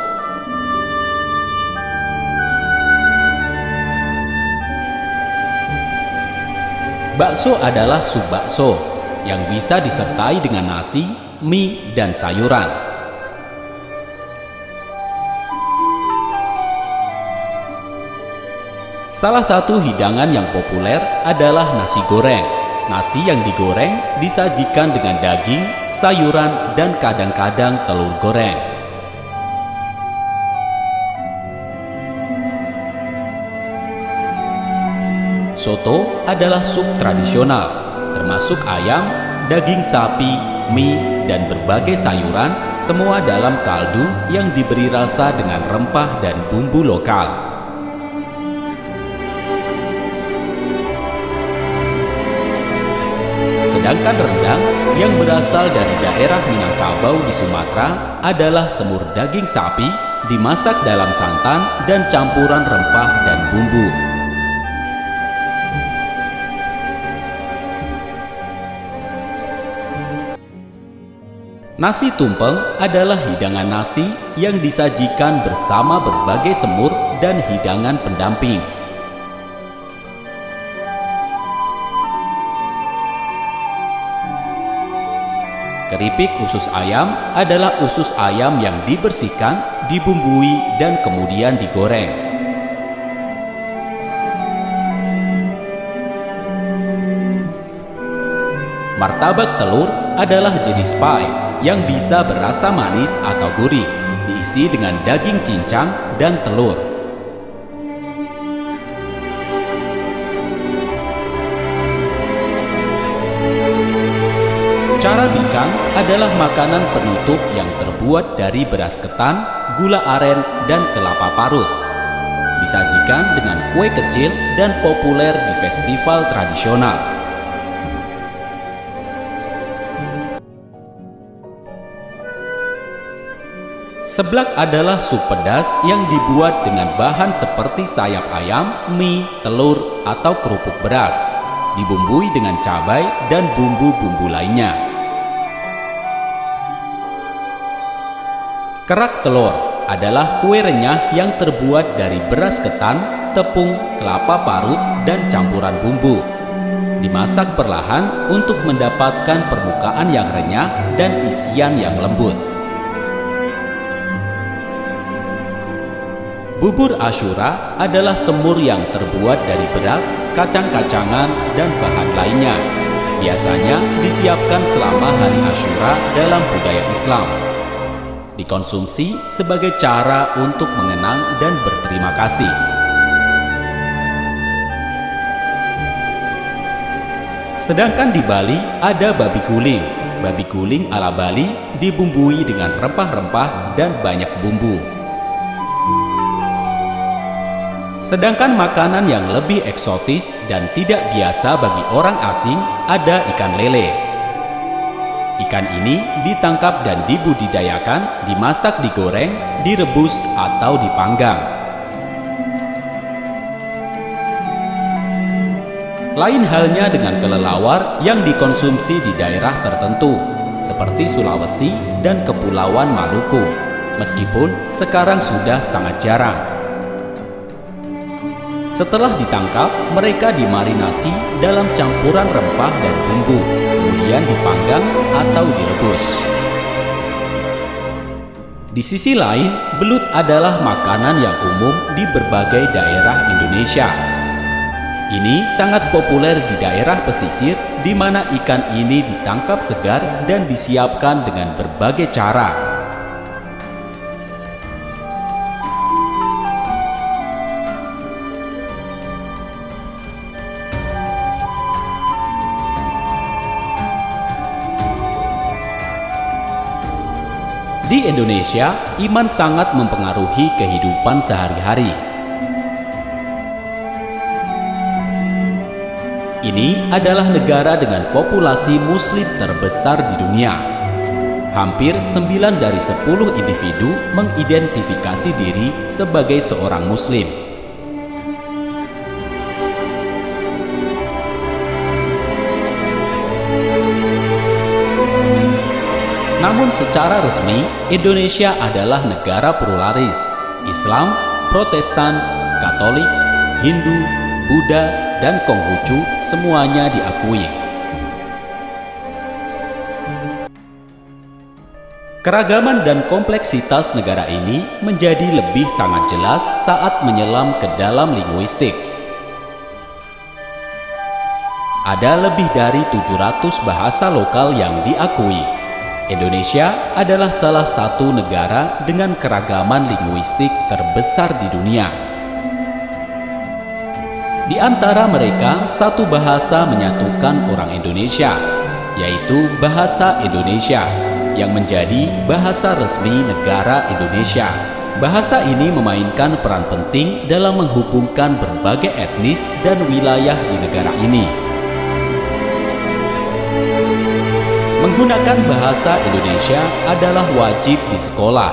Bakso adalah sup bakso yang bisa disertai dengan nasi, mie, dan sayuran. Salah satu hidangan yang populer adalah nasi goreng Nasi yang digoreng disajikan dengan daging, sayuran, dan kadang-kadang telur goreng. Soto adalah sup tradisional, termasuk ayam, daging sapi, mie, dan berbagai sayuran, semua dalam kaldu yang diberi rasa dengan rempah dan bumbu lokal. Sedangkan rendang yang berasal dari daerah Minangkabau di Sumatera adalah semur daging sapi dimasak dalam santan dan campuran rempah dan bumbu. Nasi tumpeng adalah hidangan nasi yang disajikan bersama berbagai semur dan hidangan pendamping. Keripik usus ayam adalah usus ayam yang dibersihkan, dibumbui, dan kemudian digoreng. Martabak telur adalah jenis pie yang bisa berasa manis atau gurih, diisi dengan daging cincang dan telur. Carabikang adalah makanan penutup yang terbuat dari beras ketan, gula aren, dan kelapa parut. Disajikan dengan kue kecil dan populer di festival tradisional. Seblak adalah sup pedas yang dibuat dengan bahan seperti sayap ayam, mie, telur, atau kerupuk beras, dibumbui dengan cabai dan bumbu-bumbu lainnya. Kerak telur adalah kue renyah yang terbuat dari beras ketan, tepung, kelapa parut, dan campuran bumbu. Dimasak perlahan untuk mendapatkan permukaan yang renyah dan isian yang lembut. Bubur Asyura adalah semur yang terbuat dari beras, kacang-kacangan, dan bahan lainnya. Biasanya disiapkan selama hari Asyura dalam budaya Islam. Dikonsumsi sebagai cara untuk mengenang dan berterima kasih. Sedangkan di Bali ada babi guling. Babi guling ala Bali dibumbui dengan rempah-rempah dan banyak bumbu. Sedangkan makanan yang lebih eksotis dan tidak biasa bagi orang asing ada ikan lele. Ikan ini ditangkap dan dibudidayakan, dimasak, digoreng, direbus, atau dipanggang. Lain halnya dengan kelelawar yang dikonsumsi di daerah tertentu, seperti Sulawesi dan Kepulauan Maluku, meskipun sekarang sudah sangat jarang. Setelah ditangkap, mereka dimarinasi dalam campuran rempah dan bumbu, kemudian dipanggang atau direbus. Di sisi lain, belut adalah makanan yang umum di berbagai daerah Indonesia. Ini sangat populer di daerah pesisir, di mana ikan ini ditangkap segar dan disiapkan dengan berbagai cara. Di Indonesia, iman sangat mempengaruhi kehidupan sehari-hari. Ini adalah negara dengan populasi Muslim terbesar di dunia. Hampir 9 dari 10 individu mengidentifikasi diri sebagai seorang Muslim. Namun secara resmi, Indonesia adalah negara pluralis. Islam, Protestan, Katolik, Hindu, Buddha, dan Konghucu semuanya diakui. Keragaman dan kompleksitas negara ini menjadi lebih sangat jelas saat menyelam ke dalam linguistik. Ada lebih dari 700 bahasa lokal yang diakui. Indonesia adalah salah satu negara dengan keragaman linguistik terbesar di dunia. Di antara mereka, satu bahasa menyatukan orang Indonesia, yaitu bahasa Indonesia, yang menjadi bahasa resmi negara Indonesia. Bahasa ini memainkan peran penting dalam menghubungkan berbagai etnis dan wilayah di negara ini. Menggunakan bahasa Indonesia adalah wajib di sekolah,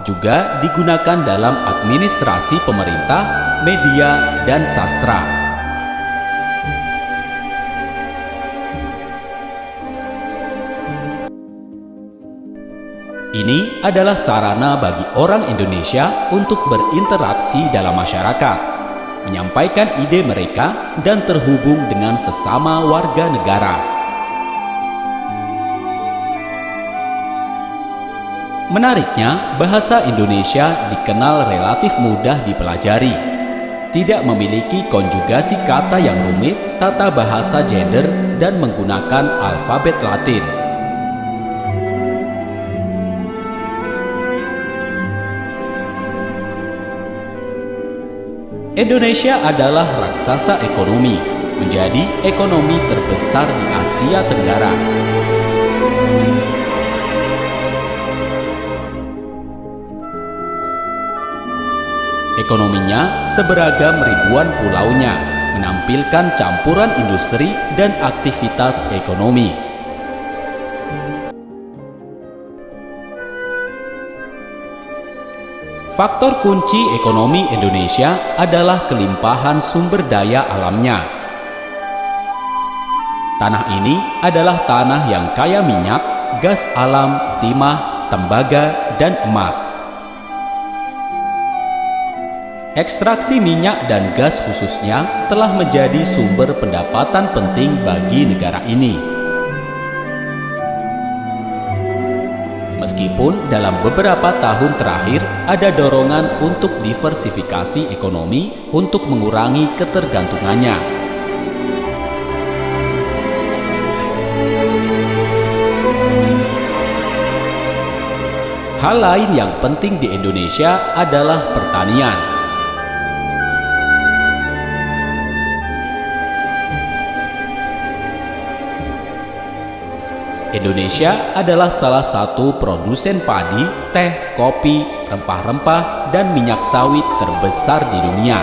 juga digunakan dalam administrasi pemerintah, media, dan sastra. Ini adalah sarana bagi orang Indonesia untuk berinteraksi dalam masyarakat, menyampaikan ide mereka, dan terhubung dengan sesama warga negara. Menariknya, bahasa Indonesia dikenal relatif mudah dipelajari. Tidak memiliki konjugasi kata yang rumit, tata bahasa gender, dan menggunakan alfabet Latin. Indonesia adalah raksasa ekonomi, menjadi ekonomi terbesar di Asia Tenggara. Ekonominya seberagam ribuan pulaunya, menampilkan campuran industri dan aktivitas ekonomi. Faktor kunci ekonomi Indonesia adalah kelimpahan sumber daya alamnya. Tanah ini adalah tanah yang kaya minyak, gas alam, timah, tembaga, dan emas. Ekstraksi minyak dan gas khususnya telah menjadi sumber pendapatan penting bagi negara ini. Meskipun dalam beberapa tahun terakhir ada dorongan untuk diversifikasi ekonomi untuk mengurangi ketergantungannya. Hal lain yang penting di Indonesia adalah pertanian. Indonesia adalah salah satu produsen padi, teh, kopi, rempah-rempah, dan minyak sawit terbesar di dunia.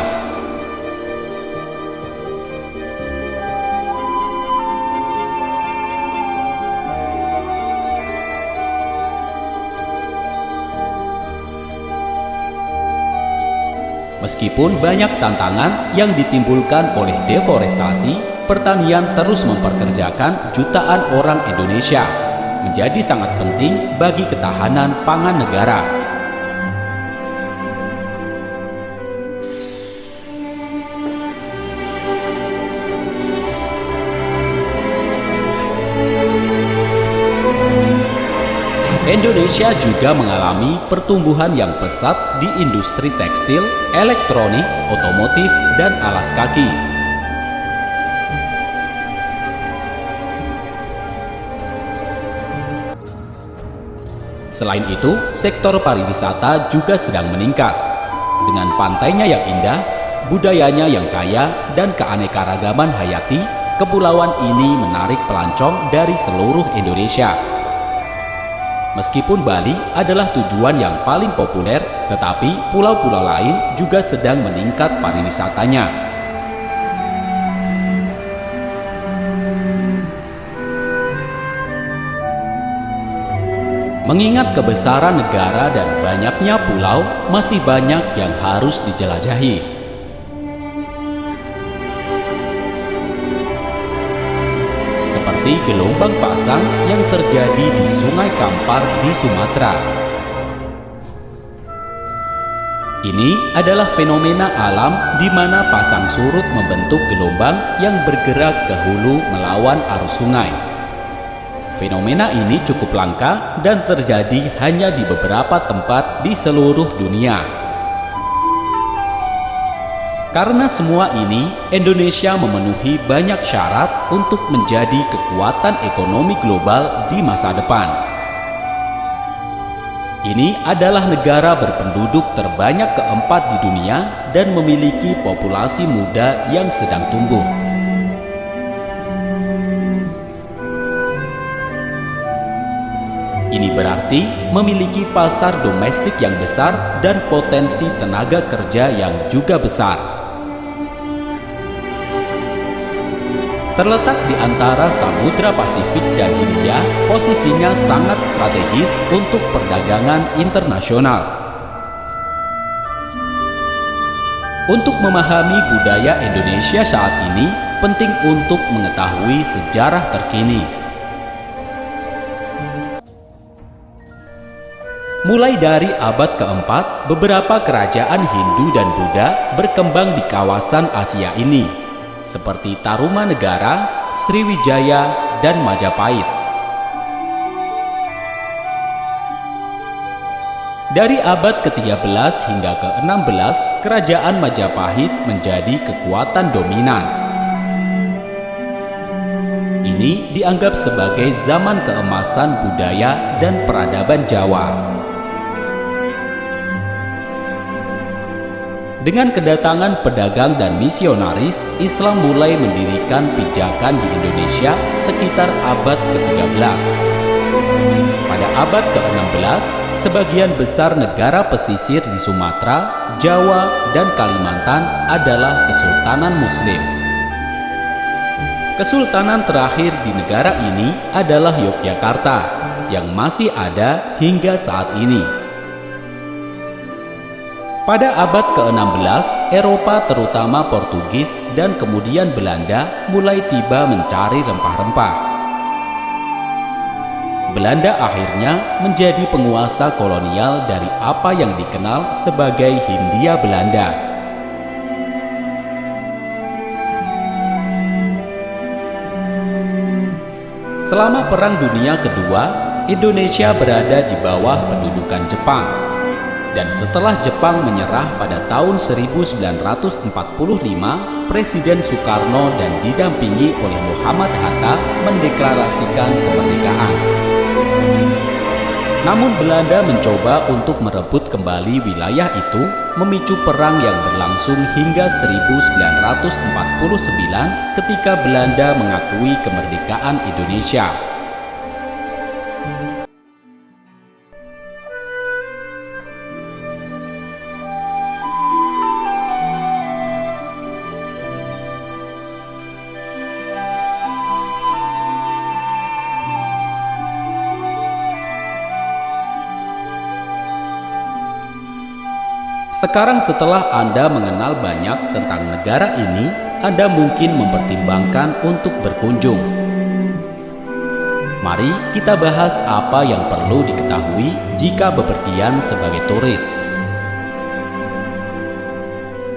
Meskipun banyak tantangan yang ditimbulkan oleh deforestasi, pertanian terus memperkerjakan jutaan orang Indonesia, menjadi sangat penting bagi ketahanan pangan negara. Indonesia juga mengalami pertumbuhan yang pesat di industri tekstil, elektronik, otomotif, dan alas kaki. Selain itu, sektor pariwisata juga sedang meningkat. Dengan pantainya yang indah, budayanya yang kaya, dan keanekaragaman hayati, kepulauan ini menarik pelancong dari seluruh Indonesia. Meskipun Bali adalah tujuan yang paling populer, tetapi pulau-pulau lain juga sedang meningkat pariwisatanya. Mengingat kebesaran negara dan banyaknya pulau, masih banyak yang harus dijelajahi. Seperti gelombang pasang yang terjadi di Sungai Kampar di Sumatera. Ini adalah fenomena alam di mana pasang surut membentuk gelombang yang bergerak ke hulu melawan arus sungai. Fenomena ini cukup langka dan terjadi hanya di beberapa tempat di seluruh dunia. Karena semua ini, Indonesia memenuhi banyak syarat untuk menjadi kekuatan ekonomi global di masa depan. Ini adalah negara berpenduduk terbanyak keempat di dunia dan memiliki populasi muda yang sedang tumbuh. Ini berarti memiliki pasar domestik yang besar dan potensi tenaga kerja yang juga besar. Terletak di antara Samudra Pasifik dan Hindia, posisinya sangat strategis untuk perdagangan internasional. Untuk memahami budaya Indonesia saat ini, penting untuk mengetahui sejarah terkini. Mulai dari abad keempat, beberapa kerajaan Hindu dan Buddha berkembang di kawasan Asia ini, seperti Tarumanegara, Sriwijaya, dan Majapahit. Dari abad ke-13 hingga ke-16, kerajaan Majapahit menjadi kekuatan dominan. Ini dianggap sebagai zaman keemasan budaya dan peradaban Jawa. Dengan kedatangan pedagang dan misionaris, Islam mulai mendirikan pijakan di Indonesia sekitar abad ke-13. Pada abad ke-16, sebagian besar negara pesisir di Sumatera, Jawa, dan Kalimantan adalah kesultanan Muslim. Kesultanan terakhir di negara ini adalah Yogyakarta, yang masih ada hingga saat ini. Pada abad ke-16, Eropa terutama Portugis dan kemudian Belanda mulai tiba mencari rempah-rempah. Belanda akhirnya menjadi penguasa kolonial dari apa yang dikenal sebagai Hindia Belanda. Selama Perang Dunia Kedua, Indonesia berada di bawah pendudukan Jepang. Dan setelah Jepang menyerah pada tahun 1945, Presiden Soekarno dan didampingi oleh Muhammad Hatta mendeklarasikan kemerdekaan. Namun Belanda mencoba untuk merebut kembali wilayah itu, memicu perang yang berlangsung hingga 1949 ketika Belanda mengakui kemerdekaan Indonesia. Sekarang setelah Anda mengenal banyak tentang negara ini, Anda mungkin mempertimbangkan untuk berkunjung. Mari kita bahas apa yang perlu diketahui jika bepergian sebagai turis.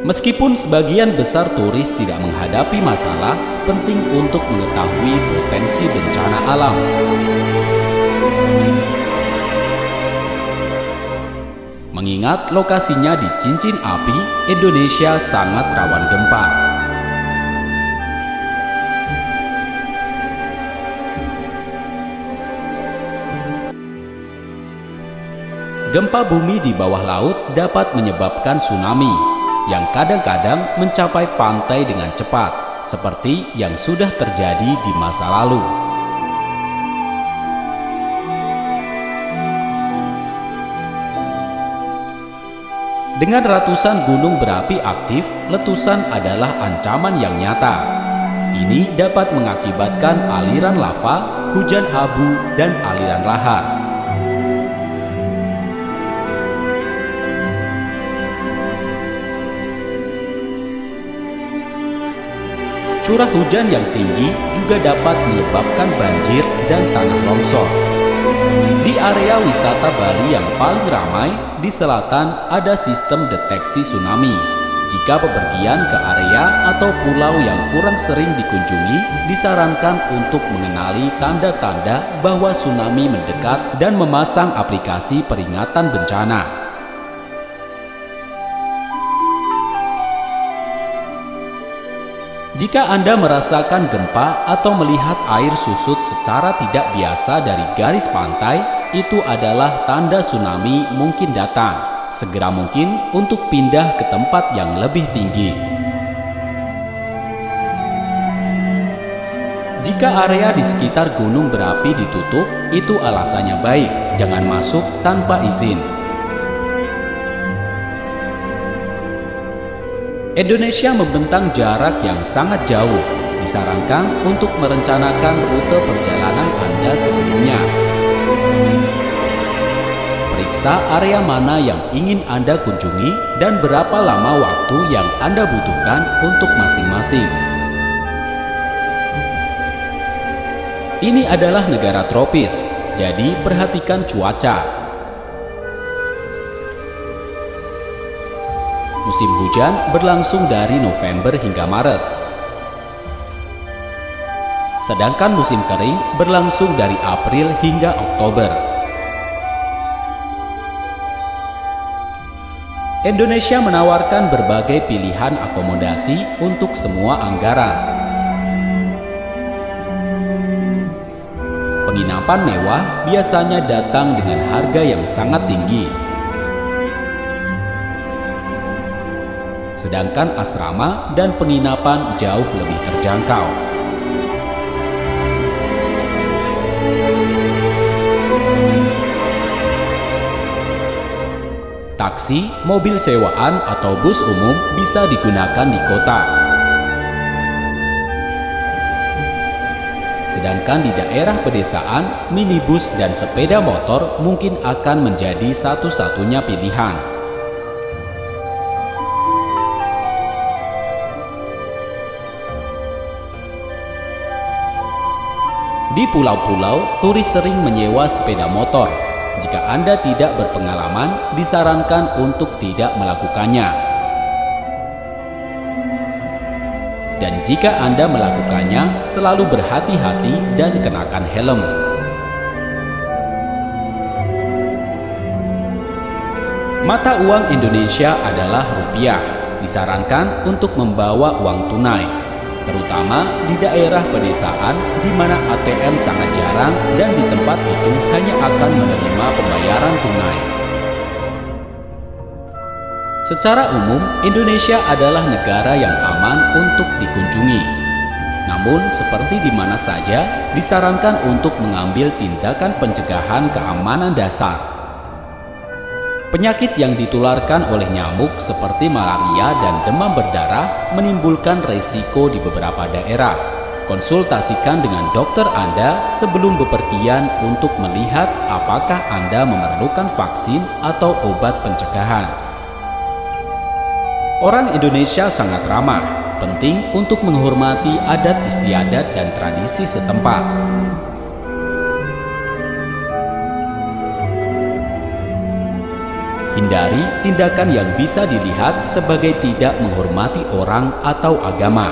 Meskipun sebagian besar turis tidak menghadapi masalah, penting untuk mengetahui potensi bencana alam. Mengingat lokasinya di cincin api, Indonesia sangat rawan gempa. Gempa bumi di bawah laut dapat menyebabkan tsunami, yang kadang-kadang mencapai pantai dengan cepat, seperti yang sudah terjadi di masa lalu. Dengan ratusan gunung berapi aktif, letusan adalah ancaman yang nyata. Ini dapat mengakibatkan aliran lava, hujan abu, dan aliran lahar. Curah hujan yang tinggi juga dapat menyebabkan banjir dan tanah longsor. Di area wisata Bali yang paling ramai, di selatan ada sistem deteksi tsunami. Jika bepergian ke area atau pulau yang kurang sering dikunjungi, disarankan untuk mengenali tanda-tanda bahwa tsunami mendekat dan memasang aplikasi peringatan bencana. Jika Anda merasakan gempa atau melihat air susut secara tidak biasa dari garis pantai, itu adalah tanda tsunami mungkin datang. Segera mungkin untuk pindah ke tempat yang lebih tinggi. Jika area di sekitar gunung berapi ditutup, itu alasannya baik. Jangan masuk tanpa izin. Indonesia membentang jarak yang sangat jauh. Disarankan untuk merencanakan rute perjalanan Anda sebelumnya. Periksa area mana yang ingin Anda kunjungi dan berapa lama waktu yang Anda butuhkan untuk masing-masing. Ini adalah negara tropis, jadi perhatikan cuaca. Musim hujan berlangsung dari November hingga Maret. Sedangkan musim kering berlangsung dari April hingga Oktober. Indonesia menawarkan berbagai pilihan akomodasi untuk semua anggaran. Penginapan mewah biasanya datang dengan harga yang sangat tinggi. Sedangkan asrama dan penginapan jauh lebih terjangkau. Taksi, mobil sewaan, atau bus umum bisa digunakan di kota. Sedangkan di daerah pedesaan, minibus dan sepeda motor mungkin akan menjadi satu-satunya pilihan. Di pulau-pulau, turis sering menyewa sepeda motor. Jika Anda tidak berpengalaman, disarankan untuk tidak melakukannya. Dan jika Anda melakukannya, selalu berhati-hati dan kenakan helm. Mata uang Indonesia adalah rupiah. Disarankan untuk membawa uang tunai, terutama di daerah pedesaan di mana ATM sangat jarang dan di tempat itu hanya akan menerima pembayaran tunai. Secara umum, Indonesia adalah negara yang aman untuk dikunjungi. Namun, seperti di mana saja, disarankan untuk mengambil tindakan pencegahan keamanan dasar. Penyakit yang ditularkan oleh nyamuk seperti malaria dan demam berdarah menimbulkan resiko di beberapa daerah. Konsultasikan dengan dokter Anda sebelum bepergian untuk melihat apakah Anda memerlukan vaksin atau obat pencegahan. Orang Indonesia sangat ramah, penting untuk menghormati adat istiadat dan tradisi setempat. Hindari tindakan yang bisa dilihat sebagai tidak menghormati orang atau agama.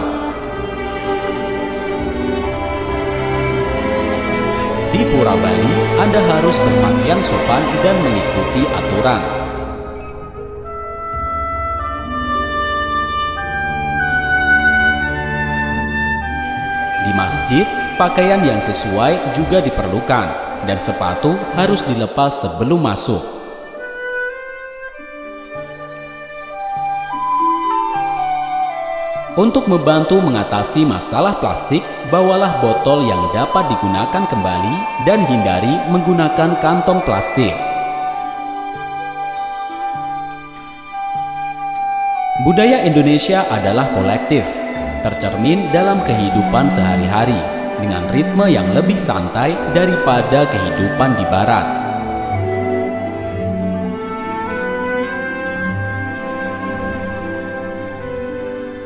Di Pura Bali, Anda harus berpakaian sopan dan mengikuti aturan. Di masjid, pakaian yang sesuai juga diperlukan dan sepatu harus dilepas sebelum masuk. Untuk membantu mengatasi masalah plastik, bawalah botol yang dapat digunakan kembali dan hindari menggunakan kantong plastik. Budaya Indonesia adalah kolektif, tercermin dalam kehidupan sehari-hari dengan ritme yang lebih santai daripada kehidupan di Barat.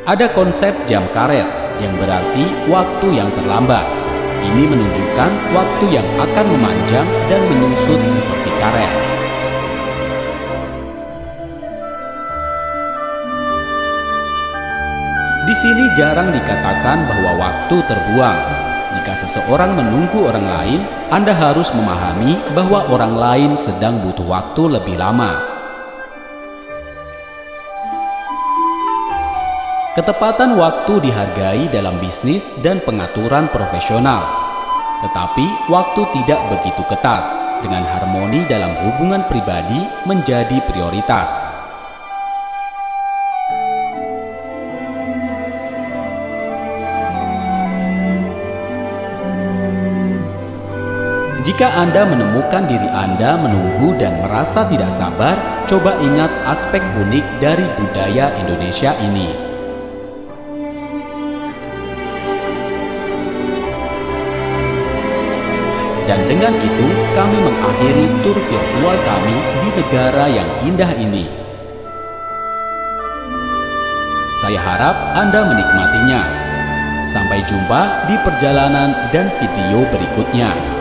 Ada konsep jam karet yang berarti waktu yang terlambat. Ini menunjukkan waktu yang akan memanjang dan menyusut seperti karet. Di sini jarang dikatakan bahwa waktu terbuang. Jika seseorang menunggu orang lain, Anda harus memahami bahwa orang lain sedang butuh waktu lebih lama. Ketepatan waktu dihargai dalam bisnis dan pengaturan profesional. Tetapi waktu tidak begitu ketat, dengan harmoni dalam hubungan pribadi menjadi prioritas. Jika Anda menemukan diri Anda menunggu dan merasa tidak sabar, coba ingat aspek unik dari budaya Indonesia ini. Dan dengan itu, kami mengakhiri tur virtual kami di negara yang indah ini. Saya harap Anda menikmatinya. Sampai jumpa di perjalanan dan video berikutnya.